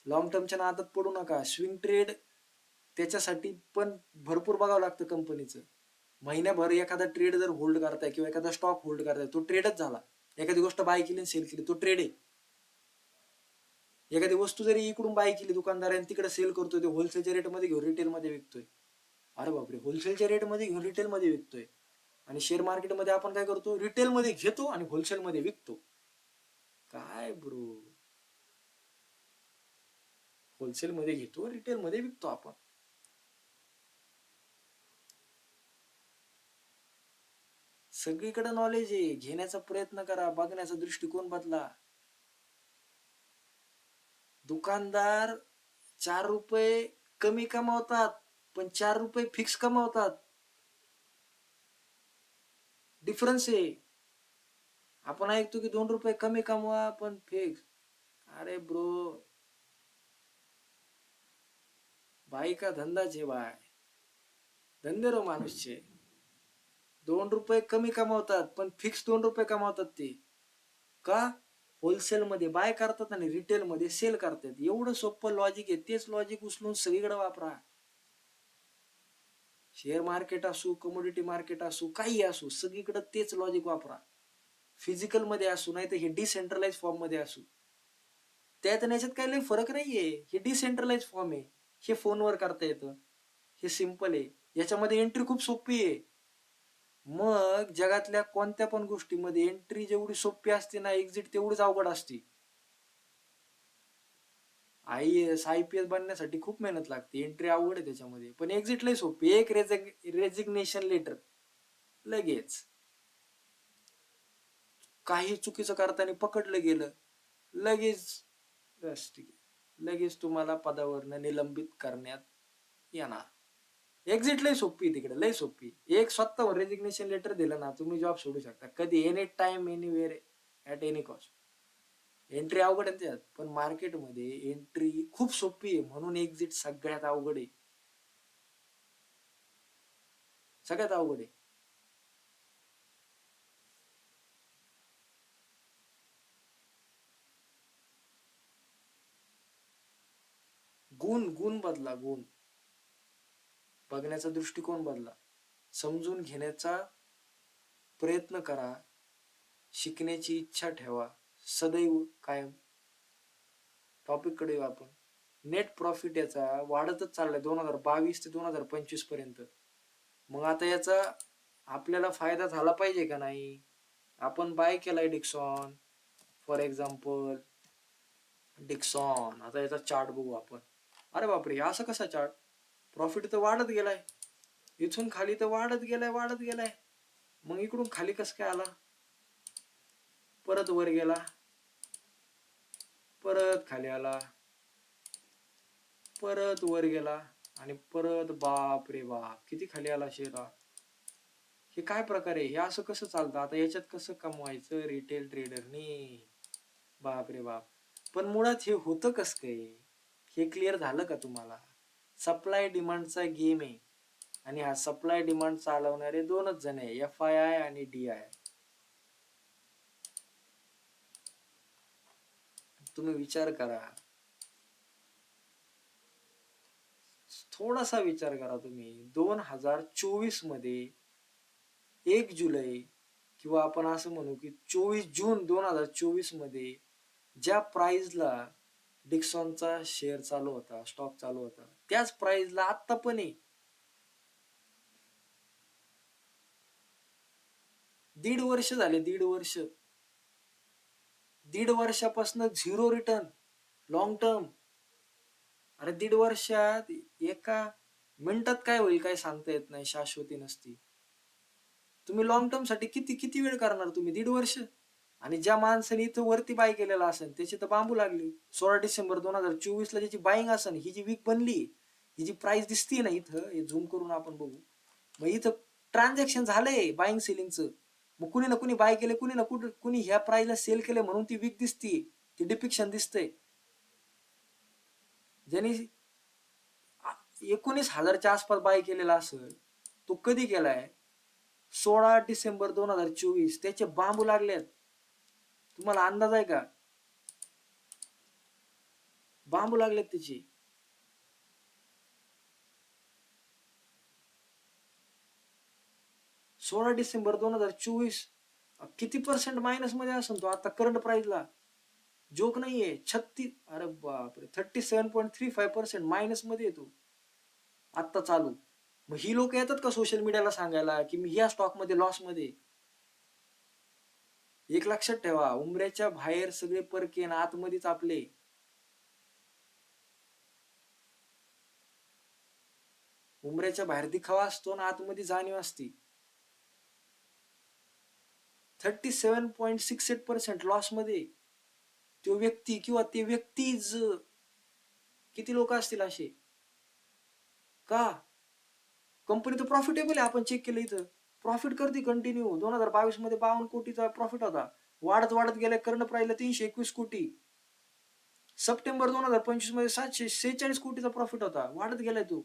लॉंग टर्मच्या नादात पडू नका. स्विंग ट्रेड त्याच्यासाठी पण भरपूर बघावं लागतं कंपनीचं. महिन्याभर एखादा ट्रेड जर होल्ड करताय किंवा एखादा स्टॉक होल्ड करताय, तो ट्रेडच झाला. एखादी गोष्ट बाय केली आणि सेल केली, तो ट्रेड आहे. एखादी वस्तू जरी इकडून बाय केली दुकानदाराने, तिकडे सेल करतोय, ते होलसेलच्या रेटमध्ये घेऊन रिटेलमध्ये विकतोय. अरे बापरे, होलसेलच्या रेटमध्ये घेऊन रिटेलमध्ये विकतोय. आणि शेअर मार्केटमध्ये आपण काय करतो? रिटेलमध्ये घेतो आणि होलसेलमध्ये विकतो. काय ब्रो, होलसेलमध्ये घेतो, रिटेलमध्ये विकतो आपण. सगळीकडे नॉलेज आहे. घेण्याचा प्रयत्न करा. बघण्याचा दृष्टिकोन बदला. दुकानदार 4 रुपये कमी कमावतात पण 4 रुपये फिक्स कमावतात. डिफरन्स आहे. आपण ऐकतो की 2 रुपये कमी कमवा पण फिक्स. अरे ब्रो, बाई का धंदा छे भाई. धंदेरो माणूस छे. 2 रुपये कमी कमावतात पण फिक्स 2 रुपये कमावतात ते. का? होलसेल मध्ये बाय करतात आणि रिटेल मध्ये सेल करतात. एवढं सोपं लॉजिक आहे. तेच लॉजिक उचलून सगळीकडे वापरा. शेअर मार्केट असू, कमोडिटी मार्केट असू, काही असू, सगळीकडे तेच लॉजिक वापरा. फिजिकल मध्ये असू नाही तर हे डिसेंट्रलाइज फॉर्म मध्ये असू. त्यात याच्यात काही लई फरक नाहीये. हे डिसेंट्रलाइज फॉर्म आहे. हे फोनवर करता येतं. हे सिंपल आहे. याच्यामध्ये एंट्री खूप सोपी आहे. मग जगातल्या कोणत्या पण गोष्टीमध्ये एंट्री जेवढी सोपी असते ना, एक्झिट तेवढीच अवघड असते. IAS IPS बनण्यासाठी खूप मेहनत लागते. एंट्री अवघड आहे त्याच्यामध्ये, पण एक्झिट लय सोपी. एक रेजिग्नेशन लेटर, लगेच. काही चुकीचं करताना पकडलं गेलं, लगेच लगेच तुम्हाला पदावरनं निलंबित करण्यात येणार. एक्झिट लय सोपी तिकडे, लय सोपी. एक स्वतःवर रेजिग्नेशन लेटर दिलं ना, तुम्ही जॉब सोडू शकता कधी, any time, anywhere, at any cost. Entry अवघड आहे त्यात, पण मार्केटमध्ये एंट्री खूप सोपी आहे, म्हणून एक्झिट सगळ्यात अवघड आहे. सगळ्यात अवघड आहे. गुण बदला. बघण्याचा दृष्टिकोन बदला. समजून घेण्याचा प्रयत्न करा. शिकण्याची इच्छा ठेवा सदैव कायम. टॉपिक कडे आपण. नेट प्रॉफिट याचा वाढतच चाललाय 2022 ते 2025 पर्यंत. मग आता याचा आपल्याला फायदा झाला पाहिजे का नाही? आपण बाय केलाय डिक्सॉन, फॉर एक्झाम्पल डिक्सॉन. आता याचा चार्ट बघू आपण. अरे बापरे, असं कसा चार्ट? प्रॉफिट तर वाढत गेलाय, इथून खाली तर वाढत गेलाय. मग इकडून खाली कसं काय आला? परत वर गेला, परत खाली आला, परत वर गेला आणि परत बाप रे बाप किती खाली आला शेअर. हे काय प्रकार आहे? हे असं कसं चालतं? आता याच्यात कसं कमवायचं रिटेल ट्रेडरनी? बाप रे बाप. पण मुळात हे होतं कसं काय, हे क्लिअर झालं का तुम्हाला? सप्लाय डिमांडचा गेम आहे आणि हा सप्लाय डिमांड चालवणारे दोनच जण आहे, FII आणि DI. तुम्ही विचार करा, थोडासा विचार करा तुम्ही. 2024 मध्ये 1 जुलै किंवा आपण असं म्हणू की 24 जून 2024 मध्ये ज्या प्राइसला डिक्सॉनचा शेअर चालू होता, स्टॉक चालू होता, त्याच प्राइसला आत्ता पण आहे. 1.5 वर्ष झाले, 1.5 वर्ष. 1.5 वर्षापासून 0 रिटर्न लॉंग टर्म. अरे 1.5 वर्षात एका मिनिटात काय होईल काय सांगता येत नाही, शाश्वती नसती. तुम्ही लॉंग टर्म साठी किती किती वेळ करणार तुम्ही? 1.5 वर्ष. आणि ज्या माणसाने इथं वरती बाय केलेला असेल त्याची तर बांबू लागली. 16 डिसेंबर 2024 ला ज्याची बाईंग असेल, ही जी वीक बनली, ही जी प्राइस दिसते ना इथं, हे झूम करून आपण बघू, मग इथं ट्रान्झॅक्शन झालंय बाईंग सेलिंगचं. मग कुणी ना कुणी बाय केले, कुणी ना कुणी ह्या प्राइसला सेल केले, म्हणून ती वीक दिसते, ती डिपिक्शन दिसतंय. ज्यांनी 19,000च्या आसपास बाय केलेला असेल, तो कधी केलाय? 16 डिसेंबर 2024. त्याचे बांबू लागलेत. तुम्हाला अंदाज आहे का? बांबू लागलेत त्याचे. 16 डिसेंबर 2024. किती % मायनस मध्ये असेल तो आता करंट प्राइसला? जोक नाहीये. 36, अरे बापरे, 37.35% मायनस मध्ये येतो आत्ता चालू. मग ही लोक येतात का सोशल मीडियाला सांगायला की मी या स्टॉक मध्ये लॉस मध्ये? एक लक्षात ठेवा, उमऱ्याच्या बाहेर सगळे परके ना आतमध्येच आपले. उमऱ्याच्या बाहेर दिखावा असतो ना आतमध्ये जाणीव असती. 37.68% लॉस मध्ये तो व्यक्ती किंवा ते व्यक्तीच. किती लोक असतील असे? का? कंपनी तर प्रॉफिटेबल आहे, आपण चेक केलं इथं. प्रॉफिट करते कंटिन्यू. 2022 मध्ये 52 कोटीचा प्रॉफिट होता, वाढत वाढत गेलाय करंट प्राइसला 321 कोटी. सप्टेंबर 2025 मध्ये 746 कोटीचा प्रॉफिट होता, वाढत गेलाय तो.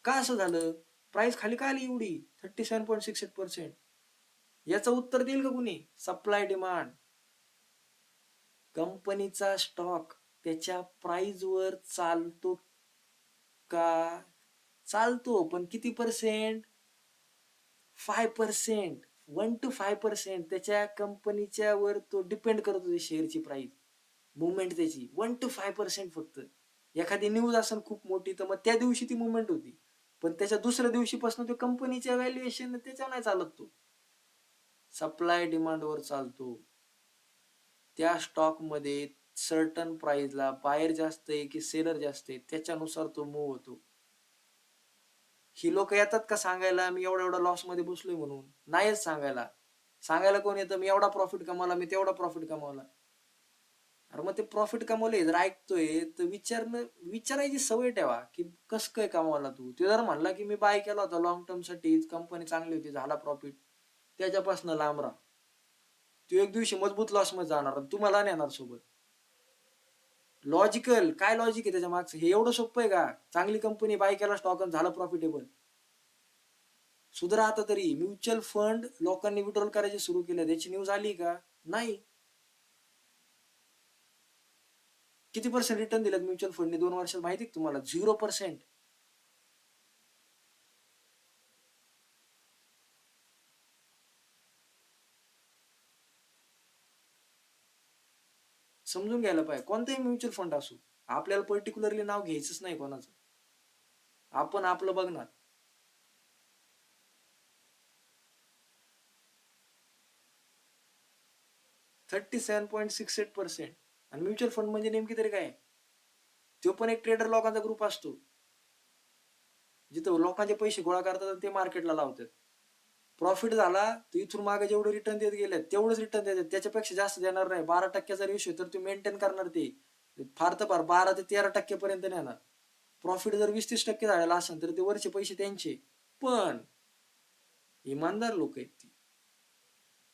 का असं झालं? प्राइस खाली का आली एवढी 37.68%? याचं उत्तर देईल का कुणी? Supply demand. कंपनीचा स्टॉक त्याच्या प्राइसवर चालतो का? चालतो, पण किती %? 5%. 1 to 5% त्याच्या कंपनीच्या वर तो डिपेंड करतो, शेअरची प्राइस मुवमेंट त्याची 1 to 5% फक्त. एखादी न्यूज असेल खूप मोठी तर मग त्या दिवशी ती मुवमेंट होती, पण त्याच्या दुसऱ्या दिवशीपासून तो कंपनीच्या व्हॅल्युएशन त्याच्यावर नाही चालत. तो सप्लाय डिमांड वर चालतो. त्या स्टॉक मध्ये सर्टन प्राइसला बायर जास्त आहे की सेलर जास्त आहे त्याच्यानुसार तो मूव होतो. ही लोक येतात का सांगायला मी एवढा एवढा लॉस मध्ये बसलोय म्हणून? नाहीच सांगायला. सांगायला कोण येतं? मी एवढा प्रॉफिट कमावला, मी तेवढा प्रॉफिट कमावला. अरे मग ते प्रॉफिट कमवले जर ऐकतोय तर विचारायची सवय ठेवा की कसं काय कमावला तू. ते जर म्हणला की मी बाय केला होता लॉंग टर्म साठी, कंपनी चांगली होती, झाला प्रॉफिट, त्याच्यापासून लांब राहा. तू एक दिवशी मजबूत लॉस मध्ये जाणार, तुम्हाला नेणार सोबत. लॉजिकल काय लॉजिक आहे त्याच्या मागचं? हे एवढं सोपं आहे का? चांगली कंपनी बाय केला स्टॉक झाला प्रॉफिटेबल. सुधरा आता तरी. म्युच्युअल फंड लोकांनी विड्रॉल करायचे सुरू केले, त्याची न्यूज आली का? नाही. किती % रिटर्न दिलेत म्युच्युअल फंडने 2 वर्षात माहिती आहे तुम्हाला? 0%. समजून घ्यायला पाहिजे. कोणताही म्युच्युअल फंड असो, आपल्याला पर्टिक्युलरली नाव घ्यायचंच नाही कोणाचं, आपण आपलं बघणार. 37.68%. आणि म्युच्युअल फंड म्हणजे नेमकी तरी काय? तो पण एक ट्रेडर लोकांचा ग्रुप असतो, जिथं लोकांचे पैसे गोळा करतात आणि ते मार्केटला लावतात. प्रॉफिट झाला तर इथून मागे जेवढं रिटर्न देत गेले तेवढंच रिटर्न देतात, त्याच्यापेक्षा जास्त देणार नाही. 12% रेशो तर तुम्ही मेंटेन करणार, ते फार तर फार 12 ते 13% पर्यंत नेणार. प्रॉफिट जर 20-30% झालेला असेल तर ते वरचे पैसे त्यांचे. पण इमानदार लोक आहेत ती,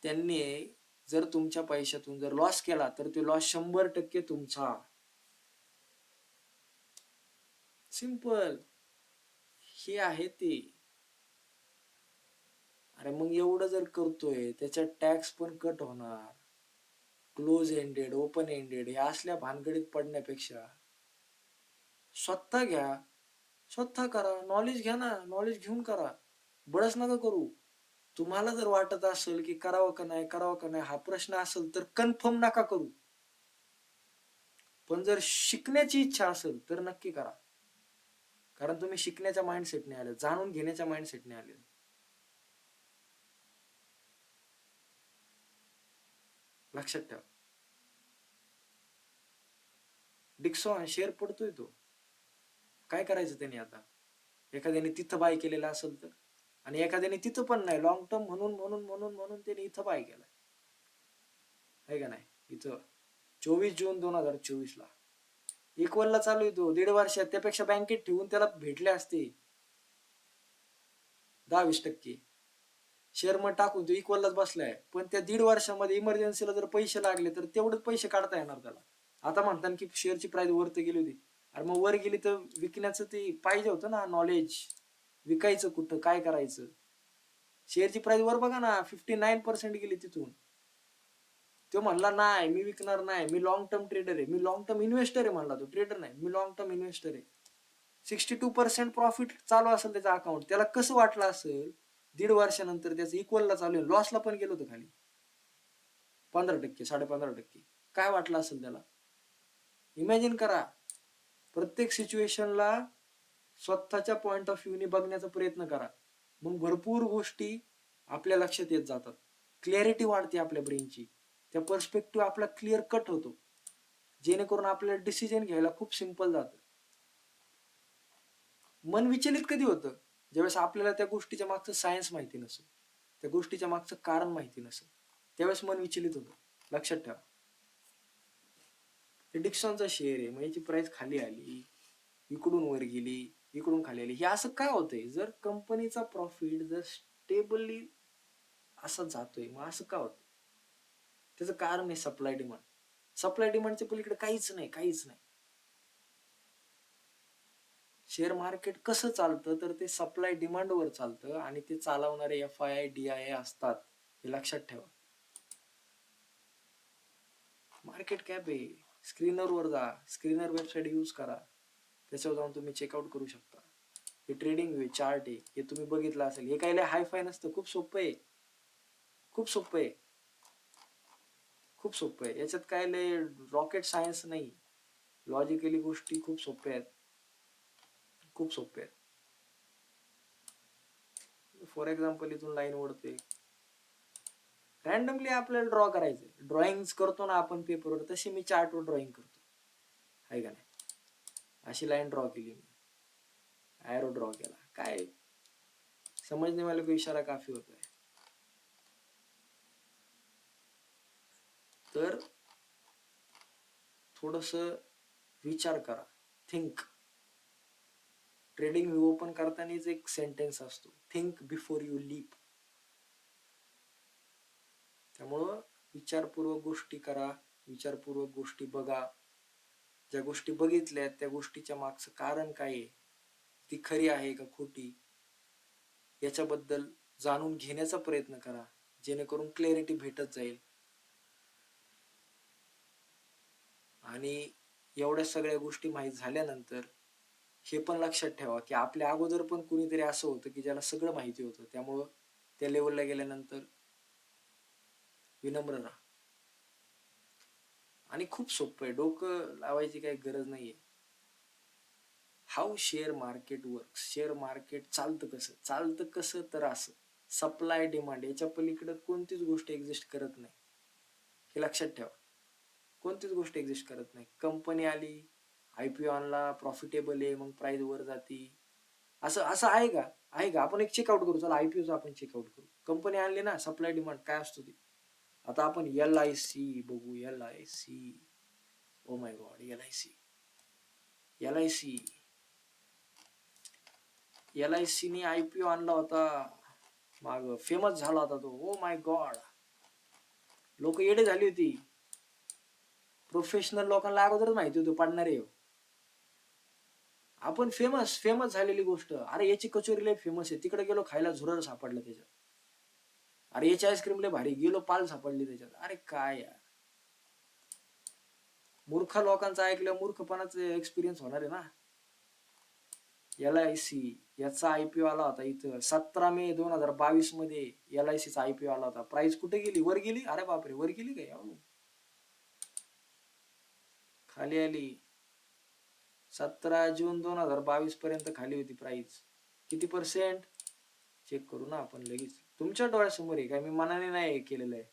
त्यांनी जर तुमच्या पैशातून जर लॉस केला तर तो लॉस 100% तुमचा. सिंपल हे आहे ते. अरे मग एवढं जर करतोय त्याच्यात टॅक्स पण कट होणार. क्लोज एंडेड, ओपन एंडेड या असल्या भानगडीत पडण्यापेक्षा स्वतः घ्या, स्वतः करा. नॉलेज घ्या ना, नॉलेज घेऊन करा, बळच नका करू. तुम्हाला जर वाटत असेल की करावं का नाही करावं का नाही हा प्रश्न असेल तर कन्फर्म नका करू. पण जर शिकण्याची इच्छा असेल तर नक्की करा, कारण तुम्ही शिकण्याच्या माइंडसेटने आले, जाणून घेण्याच्या माइंडसेटने आले. लक्षात ठेवा. डिक्सॉन शेअर पडतोय, तो काय करायचं त्याने आता? एखाद्याने तिथं बाय केलेलं असेल तर, आणि एखाद्याने तिथं पण नाही, लॉंग टर्म म्हणून म्हणून म्हणून म्हणून त्याने इथं बाय केलाय, आहे का नाही? इथं 24 जून 2024 इक्वलला चालू आहे तो 1.5 वर्षात. त्यापेक्षा बँकेत ठेवून त्याला भेटले असते 10-20% शेअर मग टाकून तो इक्वललाच बसलाय. पण त्या 1.5 वर्षामध्ये इमर्जन्सीला जर पैसे लागले तर तेवढेच पैसे काढता येणार त्याला. आता म्हणतात की शेअरची प्राइस वर तर गेली होती. अरे मग वर गेली तर विकण्याचं ते पाहिजे होतं ना नॉलेज, विकायचं कुठं, काय करायचं. शेअरची प्राइस वर बघा ना, 59% गेली तिथून. तो म्हणला नाही मी विकणार नाही, मी लॉंग टर्म ट्रेडर आहे, मी लॉंग टर्म इन्व्हेस्टर आहे. म्हणला तो ट्रेडर नाही, मी लॉंग टर्म इन्व्हेस्टर आहे. 62% प्रॉफिट चालू असेल त्याचा अकाउंट, त्याला कसं वाटलं असेल 1.5 वर्षानंतर त्याचं इक्वलला चालू आहे, लॉसला पण गेलो होतं खाली 15%, 15.5%. काय वाटलं असेल त्याला? इमॅजिन करा. प्रत्येक सिच्युएशनला स्वतःच्या पॉइंट ऑफ व्ह्यूने बघण्याचा प्रयत्न करा, मग भरपूर गोष्टी आपल्या लक्षात येत जातात. क्लॅरिटी वाढते आपल्या ब्रेनची, त्या पर्स्पेक्टिव्ह आपला क्लिअर कट होतो, जेणेकरून आपल्याला डिसिजन घ्यायला खूप सिंपल जातं. मन विचलित कधी होतं? ज्यावेळेस आपल्याला त्या गोष्टीच्या मागचं सायन्स माहिती नसेल, त्या गोष्टीच्या मागचं कारण माहिती नसेल, त्यावेळेस मन विचलित होतं. लक्षात ठेवा. डिक्सॉनचा शेअर आहे, मग याची प्राइस खाली आली, इकडून वर गेली, इकडून खाली आली, हे असं काय होतंय? जर कंपनीचा प्रॉफिट जर स्टेबली असं जातोय, मग असं का होतं? त्याचं कारण आहे सप्लाय डिमांड. सप्लाय डिमांडच्या पलीकडे काहीच नाही, काहीच नाही. शेअर मार्केट कसं चालतं तर ते सप्लाय डिमांडवर चालतं, आणि ते चालवणारे FII DII असतात, हे लक्षात ठेवा. मार्केट कॅप आहे, स्क्रीनरवर जा, स्क्रीनर वेबसाईट यूज करा, त्याच्यावर जाऊन तुम्ही चेकआउट करू शकता. हे ट्रेडिंग वे चार्ट आहे, हे तुम्ही बघितलं असेल. हे काही हाय फाय नसतं, खूप सोपं आहे, खूप सोपं आहे, खूप सोपं आहे. याच्यात काय लय रॉकेट सायन्स नाही, लॉजिकली गोष्टी खूप सोप्या आहेत, खूप सोप्या आहेत. फॉर एक्झाम्पल इथून लाईन ओढते, रॅन्डमली आपल्याला ड्रॉ करायचंय. ड्रॉइंग करतो ना आपण पेपरवर, तशी मी चार्टवर ड्रॉइंग करतो, आहे का नाही? अशी लाईन ड्रॉ केली मी, ॲरो ड्रॉ केला, काय समजने वाले को इशारा काफी होता है. तर थोडस विचार करा, थिंक. ट्रेडिंग व्यू ओपन करतानाच एक सेंटेन्स असतो, थिंक बिफोर यू लीप. त्यामुळं विचारपूर्वक गोष्टी करा, विचारपूर्वक गोष्टी बघा. ज्या गोष्टी बघितल्यात त्या गोष्टीच्या मागचं कारण काय आहे, ती खरी आहे का खोटी, याच्याबद्दल जाणून घेण्याचा प्रयत्न करा, जेणेकरून क्लॅरिटी भेटत जाईल. आणि एवढ्या सगळ्या गोष्टी माहीत झाल्यानंतर हे पण लक्षात ठेवा की आपल्या अगोदर पण कुणीतरी असं होतं की ज्याला सगळं माहिती होतं. त्यामुळं त्या लेवलला गेल्यानंतर विनम्र राहा. आणि खूप सोपं आहे, डोकं लावायची काही गरज नाहीये. How share market works. Share market चालतं कसं? चालतं कसं तर असं, सप्लाय डिमांड याच्या पलीकडे कोणतीच गोष्ट एक्झिस्ट करत नाही. हे लक्षात ठेवा. कोणतीच गोष्ट एक्झिस्ट करत नाही. कंपनी आली, IPO आणला, प्रॉफिटेबल आहे, मग प्राइस वर जाती, असं असं आहे का? आहे का? आपण एक चेकआउट करू. चला IPOचं आपण चेकआउट करू. कंपनी आणली ना, सप्लाय डिमांड काय असतो ते. आता आपण LIC बघू. LIC, oh my God, LIC ने IPO आणला होता माग, फेमस झाला होता तो. ओ माय गॉड, लोक येडे झाली होती. प्रोफेशनल लोकांना अगोदरच माहिती होतं पडणार आहे. आपण फेमस झालेली गोष्ट. अरे याची कचोरी लय फेमस आहे, तिकडे गेलो खायला, झुरळ सापडलं त्याच्यात. अरे याची आईस्क्रीम लय भारी, गेलो पाल सापडली त्याच्यात. अरे काय यार, मूर्ख लोकांचं ऐकलं मूर्खपणाचं एक्सपिरियन्स होणार आहे ना. LIC याचा IPO आला होता इथं 17 मे 2022 मध्ये. LIC चा IPO आला होता. प्राइस कुठे गेली? वर गेली. अरे बापरे, वर गेली काय? खाली आली. 17 जून 2022 पर्यंत खाली होती प्राइस. किती %? चेक करू ना आपण लगेच, तुमच्या डोळ्यासमोर आहे. काय मी मनाने नाही केलेलं आहे,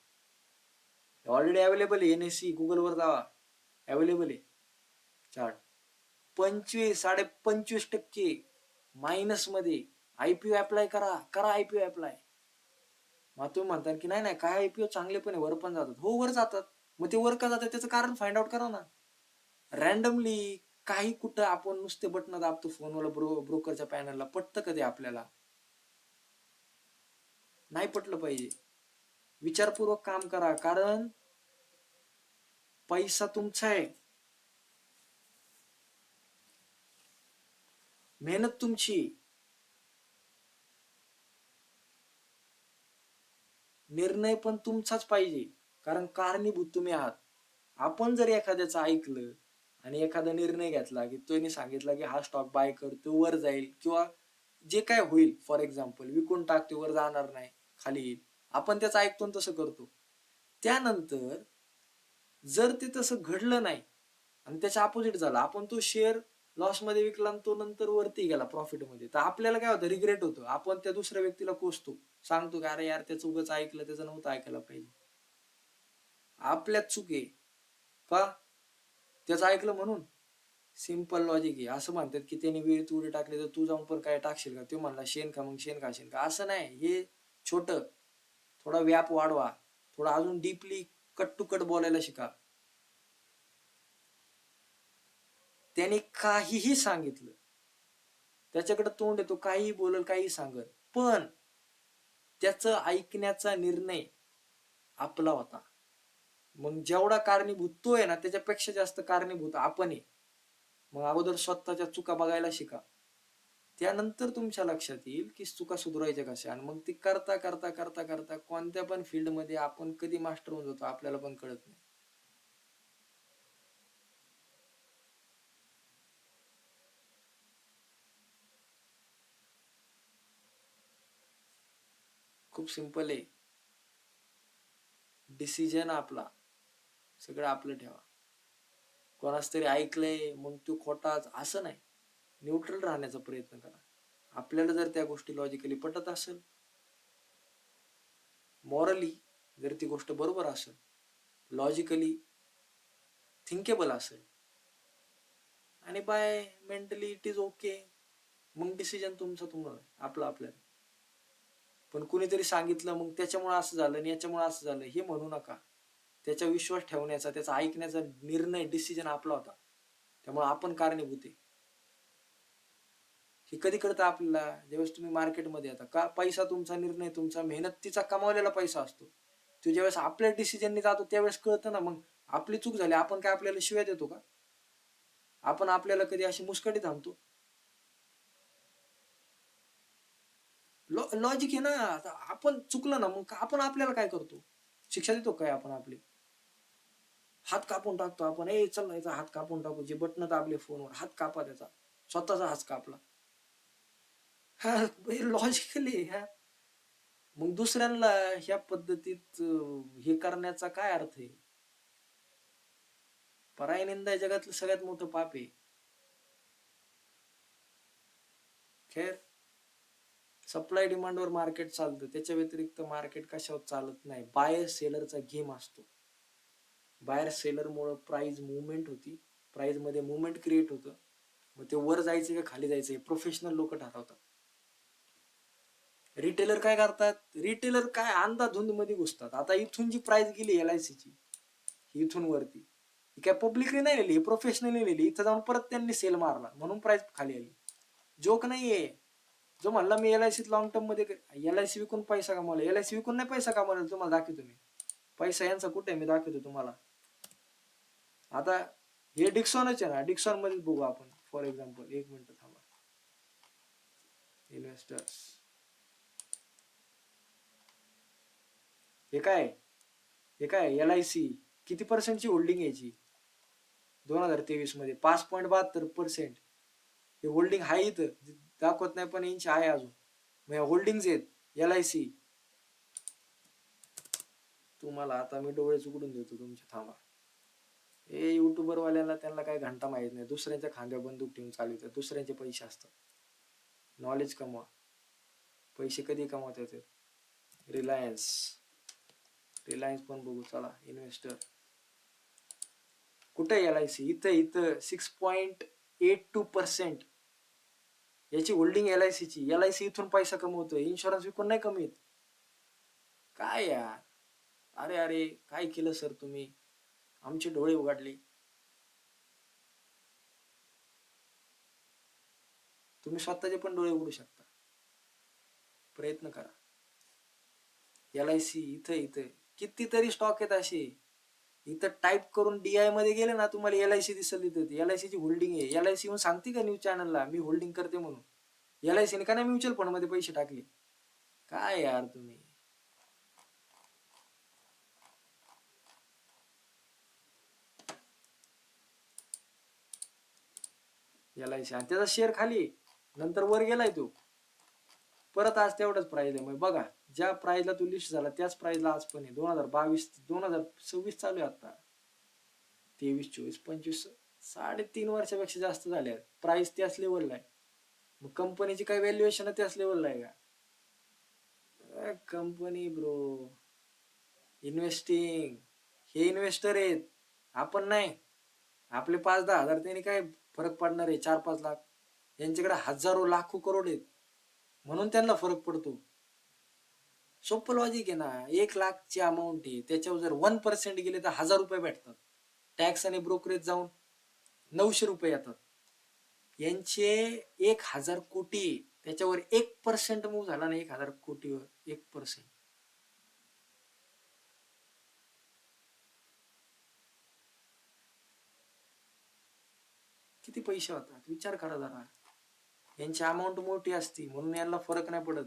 ऑलरेडी अवेलेबल आहे. NSE गुगल वर जावा, अवेलेबल आहे चार्ट. 25.25% मायनस मध्ये. IPO अप्लाय करा IPO अप्लाय. मग तुम्ही म्हणता की नाही काय IPO चांगले पण आहे, वर पण जातात. हो वर जातात. मग ते वर का जातात त्याचं कारण फाइंड आउट करा ना. रॅन्डमली काही कुठं आपण नुसते बटन दाबतो फोनवर, ब्रोकरच्या पॅनलला. पटतं कधी आपल्याला? नाही पटलं पाहिजे. विचारपूर्वक काम करा, कारण पैसा तुमचा आहे, मेहनत तुमची, निर्णय पण तुमचाच पाहिजे, कारण कारणीभूत तुम्ही आहात. आपण जर एखाद्याचं ऐकलं आणि एखादा निर्णय घेतला की त्याने सांगितला की हा स्टॉक बाय कर, तो वर जाईल किंवा जे काय होईल, फॉर एक्झाम्पल विकून टाक, वर जाणार नाही, खाली येईल, आपण त्याचं ऐकतो तसं करतो. त्यानंतर जर ते तसं घडलं नाही आणि त्याच्या अपोजिट झालं, आपण तो शेअर लॉस मध्ये विकला आणि तो नंतर वरती गेला प्रॉफिट मध्ये, तर आपल्याला काय होतं? रिग्रेट होतं. आपण त्या दुसऱ्या व्यक्तीला कोसतो, सांगतो की अरे यार त्याचं उगाच ऐकलं, त्याचं नव्हतं ऐकायला पाहिजे. आपल्यात चूक आहे का? त्याचं ऐकलं म्हणून. सिंपल लॉजिक आहे. असं म्हणतात की त्याने विहिरीत उडी टाकली तर तू जाऊन पण काय टाकशील का? तो म्हणला शेण खा, मग शेण खाशील का? असं नाही. हे छोट, थोडा व्याप वाढवा, थोडा अजून डीपली कट टू कट बोलायला शिका. त्याने काहीही सांगितलं, त्याच्याकडे तोंड आहे, तो काहीही बोलल, काही सांगल, पण त्याचं ऐकण्याचा निर्णय आपला होता. मग जेवढा कारणीभूत तो आहे ना, त्याच्यापेक्षा जास्त कारणीभूत आपण आहे. मग अगोदर स्वतःच्या चुका बघायला शिका, त्यानंतर तुमच्या लक्षात येईल की चुका सुधारायच्या कशा. आणि मग ती करता करता करता करता कोणत्या पण फील्ड मध्ये आपण कधी मास्टर होऊन जातो आपल्याला पण कळत नाही. खूप सिंपल आहे. डिसिजन आपला, सगळं आपलं ठेवा. कोणाच तरी ऐकलंय मग तो खोटाच असं नाही. न्यूट्रल राहण्याचा प्रयत्न करा. आपल्याला जर त्या गोष्टी लॉजिकली पटत असेल, मॉरली जर ती गोष्ट बरोबर असेल, लॉजिकली थिंकेबल असेल, आणि by mentally it is okay, मग डिसिजन तुमचा तुम्हाला, आपला आपल्याला. पण कुणीतरी सांगितलं मग त्याच्यामुळे असं झालं आणि याच्यामुळे असं झालं हे म्हणू नका. त्याचा विश्वास ठेवण्याचा, त्याचा ऐकण्याचा निर्णय, डिसिजन आपला होता. त्यामुळे आपण कारणीभूत आहे. हे कधी कळतं आपल्याला? ज्यावेळेस तुम्ही मार्केटमध्ये येता. का? पैसा तुमचा, निर्णय तुमचा, मेहनतीचा कमावलेला पैसा असतो. तो ज्यावेळेस आपल्या डिसिजनने जातो त्यावेळेस कळतं ना. मग आपली चूक झाली, आपण काय आपल्याला शिव्या देतो का? आपण आपल्याला कधी अशी मुस्कटी थांबतो? लॉजिक आहे ना. आपण चुकलं ना, मग आपण आपल्याला काय करतो? शिक्षा देतो काय आपण आपली? हात कापून टाकतो आपण. चल याचा हात कापून टाकू, जे बटन दाबले फोनवर, हात कापा त्याचा, स्वतःचा हात कापला. हा लॉजिकली. हा मग दुसऱ्यांना ह्या पद्धतीत हे करण्याचा काय अर्थ आहे? पराय निंदा जगातलं सगळ्यात मोठं पाप आहे. खैर, सप्लाय डिमांडवर मार्केट चालतं, त्याच्या व्यतिरिक्त मार्केट कशावर चालत नाही. बायर सेलरचा गेम असतो. बायर सेलरमुळं प्राइस मुवमेंट होती, प्राइस मध्ये मुवमेंट क्रिएट होतं. मग ते वर जायचं का खाली जायचं प्रोफेशनल लोक ठरवतात. रिटेलर काय करतात, रिटेलर काय अंधाधुंद मध्ये घुसतात. आता इथून जी प्राइस गेली LIC ची इथून वरती, ही काय पब्लिकली नाही लिहिली, प्रोफेशनली लिहिली. इथं जाऊन परत त्यांनी सेल मारला म्हणून प्राइस खाली आली. जोक नाहीये. जो म्हणला मी LIC लॉंग टर्म मध्ये LIC विकून पैसा कमावला, LIC विकून नाही पैसा कमावला. तुम्हाला दाखवतो मी पैसा यांचा कुठे मी दाखवतो तुम्हाला. आता हे डिक्सॉनच आहे ना, डिक्सॉन मध्ये बघू आपण फॉर एक्झाम्पल. एक मिनिट थांबा. इन्व्हेस्टर्स, हे काय, हे काय LIC किती पर्सेंटची होल्डिंग यायची 2023 मध्ये? 5.72%. हे होल्डिंग आहे इथं दाखवत नाही पण इंच आहे अजून. मग होल्डिंग आहेत LIC. तुम्हाला आता मी डोळे उघडून देतो तुमचे, थांबा. हे युट्यूबर वाल्यांना त्यांना काही घंटा माहित नाही. दुसऱ्यांच्या खांद्या बंदूक ठेवून चालवतात. दुसऱ्यांचे पैसे असतात. नॉलेज कमवा. पैसे कधी कमवता येतात. रिलायन्स, रिलायन्स पण बघू चला. इन्व्हेस्टर कुठे LIC? इथं इथं 6.82% याची होल्डिंग LIC ची. LIC इथून पैसा कमवतोय, इन्शुरन्स विकून नाही कमीत. काय यार, अरे अरे काय केलं सर तुम्ही, आमचे डोळे उघडले. तुम्ही स्वतःचे पण डोळे उघडू शकता, प्रयत्न करा. LIC इथं इथं कितीतरी स्टॉक आहेत असे. इथं टाईप करून DI मध्ये गेले ना तुम्हाला LIC दिसेल. इथं LIC ची होल्डिंग आहे. LIC येऊन सांगते का न्यूज चॅनलला मी होल्डिंग करते म्हणून? LIC ने का नाही म्युच्युअल फंड मध्ये पैसे टाकले? काय यार तुम्ही. LIC आणि त्याचा शेअर खाली नंतर वर गेलाय तो परत. आज तेवढाच प्राइस आहे. मग बघा, ज्या प्राइसला तो लिस्ट झाला त्याच प्राइसला आज पण आहे. 2022 2026 चालू आहे आता. 23 24 25 3.5 वर्षापेक्षा जास्त झाले. प्राइस त्याच लेवलला आहे. मग कंपनीची काय व्हॅल्युएशन त्याच लेवलला आहे का? कंपनी ब्रो, इन्व्हेस्टिंग, हे इन्व्हेस्टर आहेत, आपण नाही. आपले 5-10 हजार त्यांनी काय फरक पडणार आहे? 4-5 लाख, यांच्याकडे हजारो लाखो करोड आहेत म्हणून त्यांना फरक पडतो. सोपं लॉजिक आहे ना. 1 लाखची अमाऊंट आहे, त्याच्यावर जर 1% गेले तर 1000 रुपये भेटतात. टॅक्स आणि ब्रोकरेज जाऊन 900 रुपये येतात. यांचे 1000 कोटी, त्याच्यावर 1% मूव्ह झाला ना 1000 कोटीवर 1%, किती पैसे होतात विचार करा जरा. यांची अमाऊंट मोठी असती म्हणून यांना फरक नाही पडत.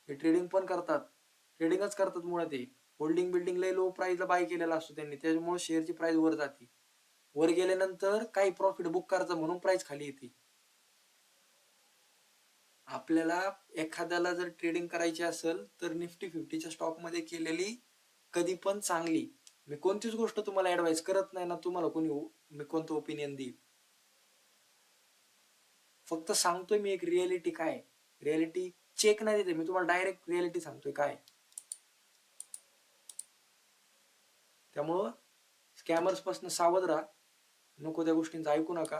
हे ट्रेडिंग पण करतात, ट्रेडिंगच करतात मुळात. ते होल्डिंग बिल्डिंग लय लो प्राइसला बाय केलेला असतो त्यांनी, त्याच्यामुळे शेअरची प्राइस वर जाते. वर गेल्यानंतर काही प्रॉफिट बुक करायचं म्हणून प्राइस खाली येते. आपल्याला एखाद्याला जर ट्रेडिंग करायची असेल तर निफ्टी 50च्या स्टॉक मध्ये केलेली कधी पण चांगली. मी कोणतीच गोष्ट तुम्हाला ऍडवाइस करत नाही ना, तुम्हाला कोणी मी कोणतं ओपिनियन देईल. फक्त सांगतोय मी एक रियालिटी काय. रियालिटी चेक नाही देते मी तुम्हाला, डायरेक्ट रियालिटी सांगतोय काय. त्यामुळं स्कॅमर्स पासून सावध राहा, नको त्या गोष्टींचं ऐकू नका.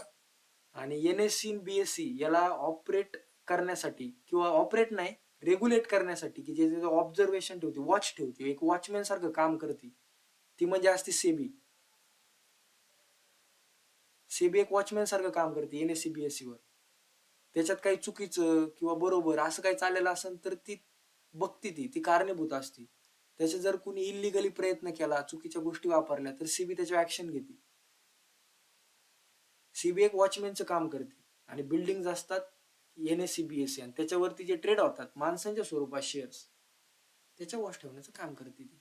आणि NSE BSE याला ऑपरेट करण्यासाठी, किंवा ऑपरेट नाही रेग्युलेट करण्यासाठी, की जे ऑब्झर्वेशन ठेवते, वॉच ठेवते, एक वॉचमॅन सारखं काम करते, ती म्हणजे असते सेबी. सेबी एक वॉचमॅन सारखं काम करते NSE BSE वर. त्याच्यात काही चुकीचं किंवा बरोबर असं काही चाललेलं असेल तर ती बघती, ती कारणीभूत असते. त्याचे जर कुणी इलिगली प्रयत्न केला, चुकीच्या गोष्टी वापरल्या तर सेबी त्याच्यावर ऍक्शन घेते. सेबी एक वॉचमॅनचं काम करते. आणि बिल्डिंग असतात NSE BSE, आणि त्याच्यावरती जे ट्रेड होतात माणसांच्या स्वरूपात शेअर्स, त्याच्या वॉच ठेवण्याचं काम करते ती.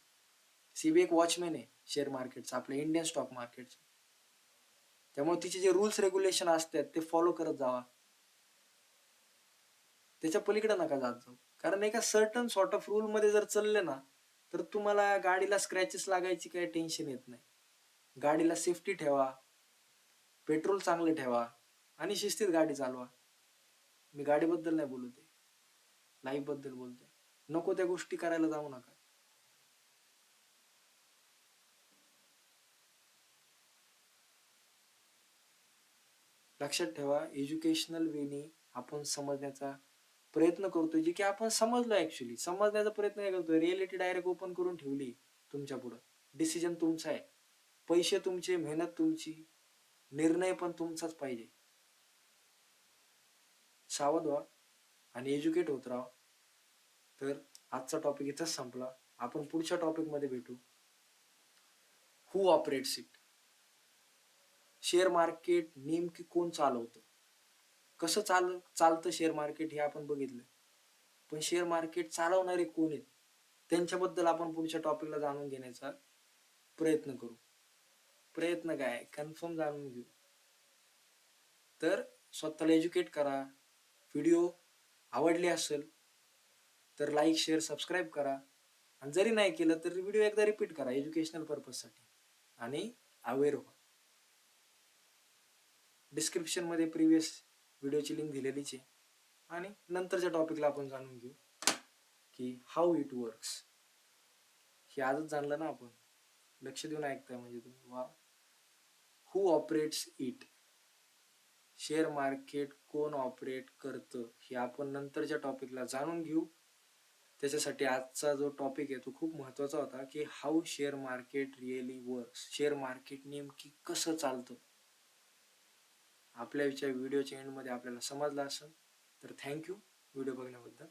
सेबी एक वॉचमॅन आहे शेअर मार्केटचा, आपल्या इंडियन स्टॉक मार्केटचा. त्यामुळे तिचे जे रूल्स रेग्युलेशन असतात ते फॉलो करत जावा, त्याच्या पलीकडे नका जात जाऊ. कारण एका सर्टन सॉर्ट ऑफ रूल मध्ये जर चालले ना तर तुम्हाला गाडीला स्क्रॅचेस लागायची काही टेन्शन येत नाही. गाडीला सेफ्टी ठेवा, पेट्रोल चांगलं ठेवा आणि शिस्तीत गाडी चालवा. मी गाडीबद्दल नाही बोलत आहे, लाईफ बद्दल बोलतोय. नको त्या गोष्टी करायला जाऊ नका. लक्षात ठेवा, एज्युकेशनल वेनी आपण समजण्याचा प्रयत्न करतोय, जे की आपण समजलो. ऍक्च्युली समजण्याचा प्रयत्न काय करतोय, रिअलिटी डायरेक्ट ओपन करून ठेवली तुमच्या पुढं. डिसिजन तुमचा आहे, पैसे तुमचे, मेहनत तुमची, निर्णय पण तुमचाच पाहिजे. सावध व्हा आणि एज्युकेट होत राहा. तर आजचा टॉपिक इथंच संपला. आपण पुढच्या टॉपिक मध्ये भेटू. हू ऑपरेट्स इट. शेअर मार्केट नेमकी कोण चालवतं, कसं चालतं शेअर मार्केट हे आपण बघितलं. पण शेअर मार्केट चालवणारे कोण आहेत त्यांच्याबद्दल आपण पुढच्या टॉपिकला जाणून घेण्याचा प्रयत्न करू. प्रयत्न काय, कन्फर्म जाणून घेऊ. तर स्वतःला एज्युकेट करा. व्हिडिओ आवडले असेल तर लाईक, शेअर, सबस्क्राईब करा. आणि जरी नाही केलं तर व्हिडिओ एकदा रिपीट करा एज्युकेशनल पर्पजसाठी आणि अवेअर व्हा. डिस्क्रिप्शन मध्ये प्रिव्हियस व्हिडिओची लिंक दिलेलीच आहे. आणि नंतरच्या टॉपिकला आपण जाणून घेऊ की हाऊ इट वर्क्स. हे आजच जाणलं ना आपण. लक्ष देऊन ऐकताय म्हणजे तुम्ही. वा. हू ऑपरेट्स इट. शेअर मार्केट कोण ऑपरेट करतं हे आपण नंतरच्या टॉपिकला जाणून घेऊ. त्याच्यासाठी आजचा जो टॉपिक आहे तो खूप महत्त्वाचा होता की how share market really works. Share market नेमकी कसं चालतं. आपल्या व्हिडिओच्या एंडमध्ये आपल्याला समजलं असेल तर थँक्यू व्हिडिओ बघण्याबद्दल.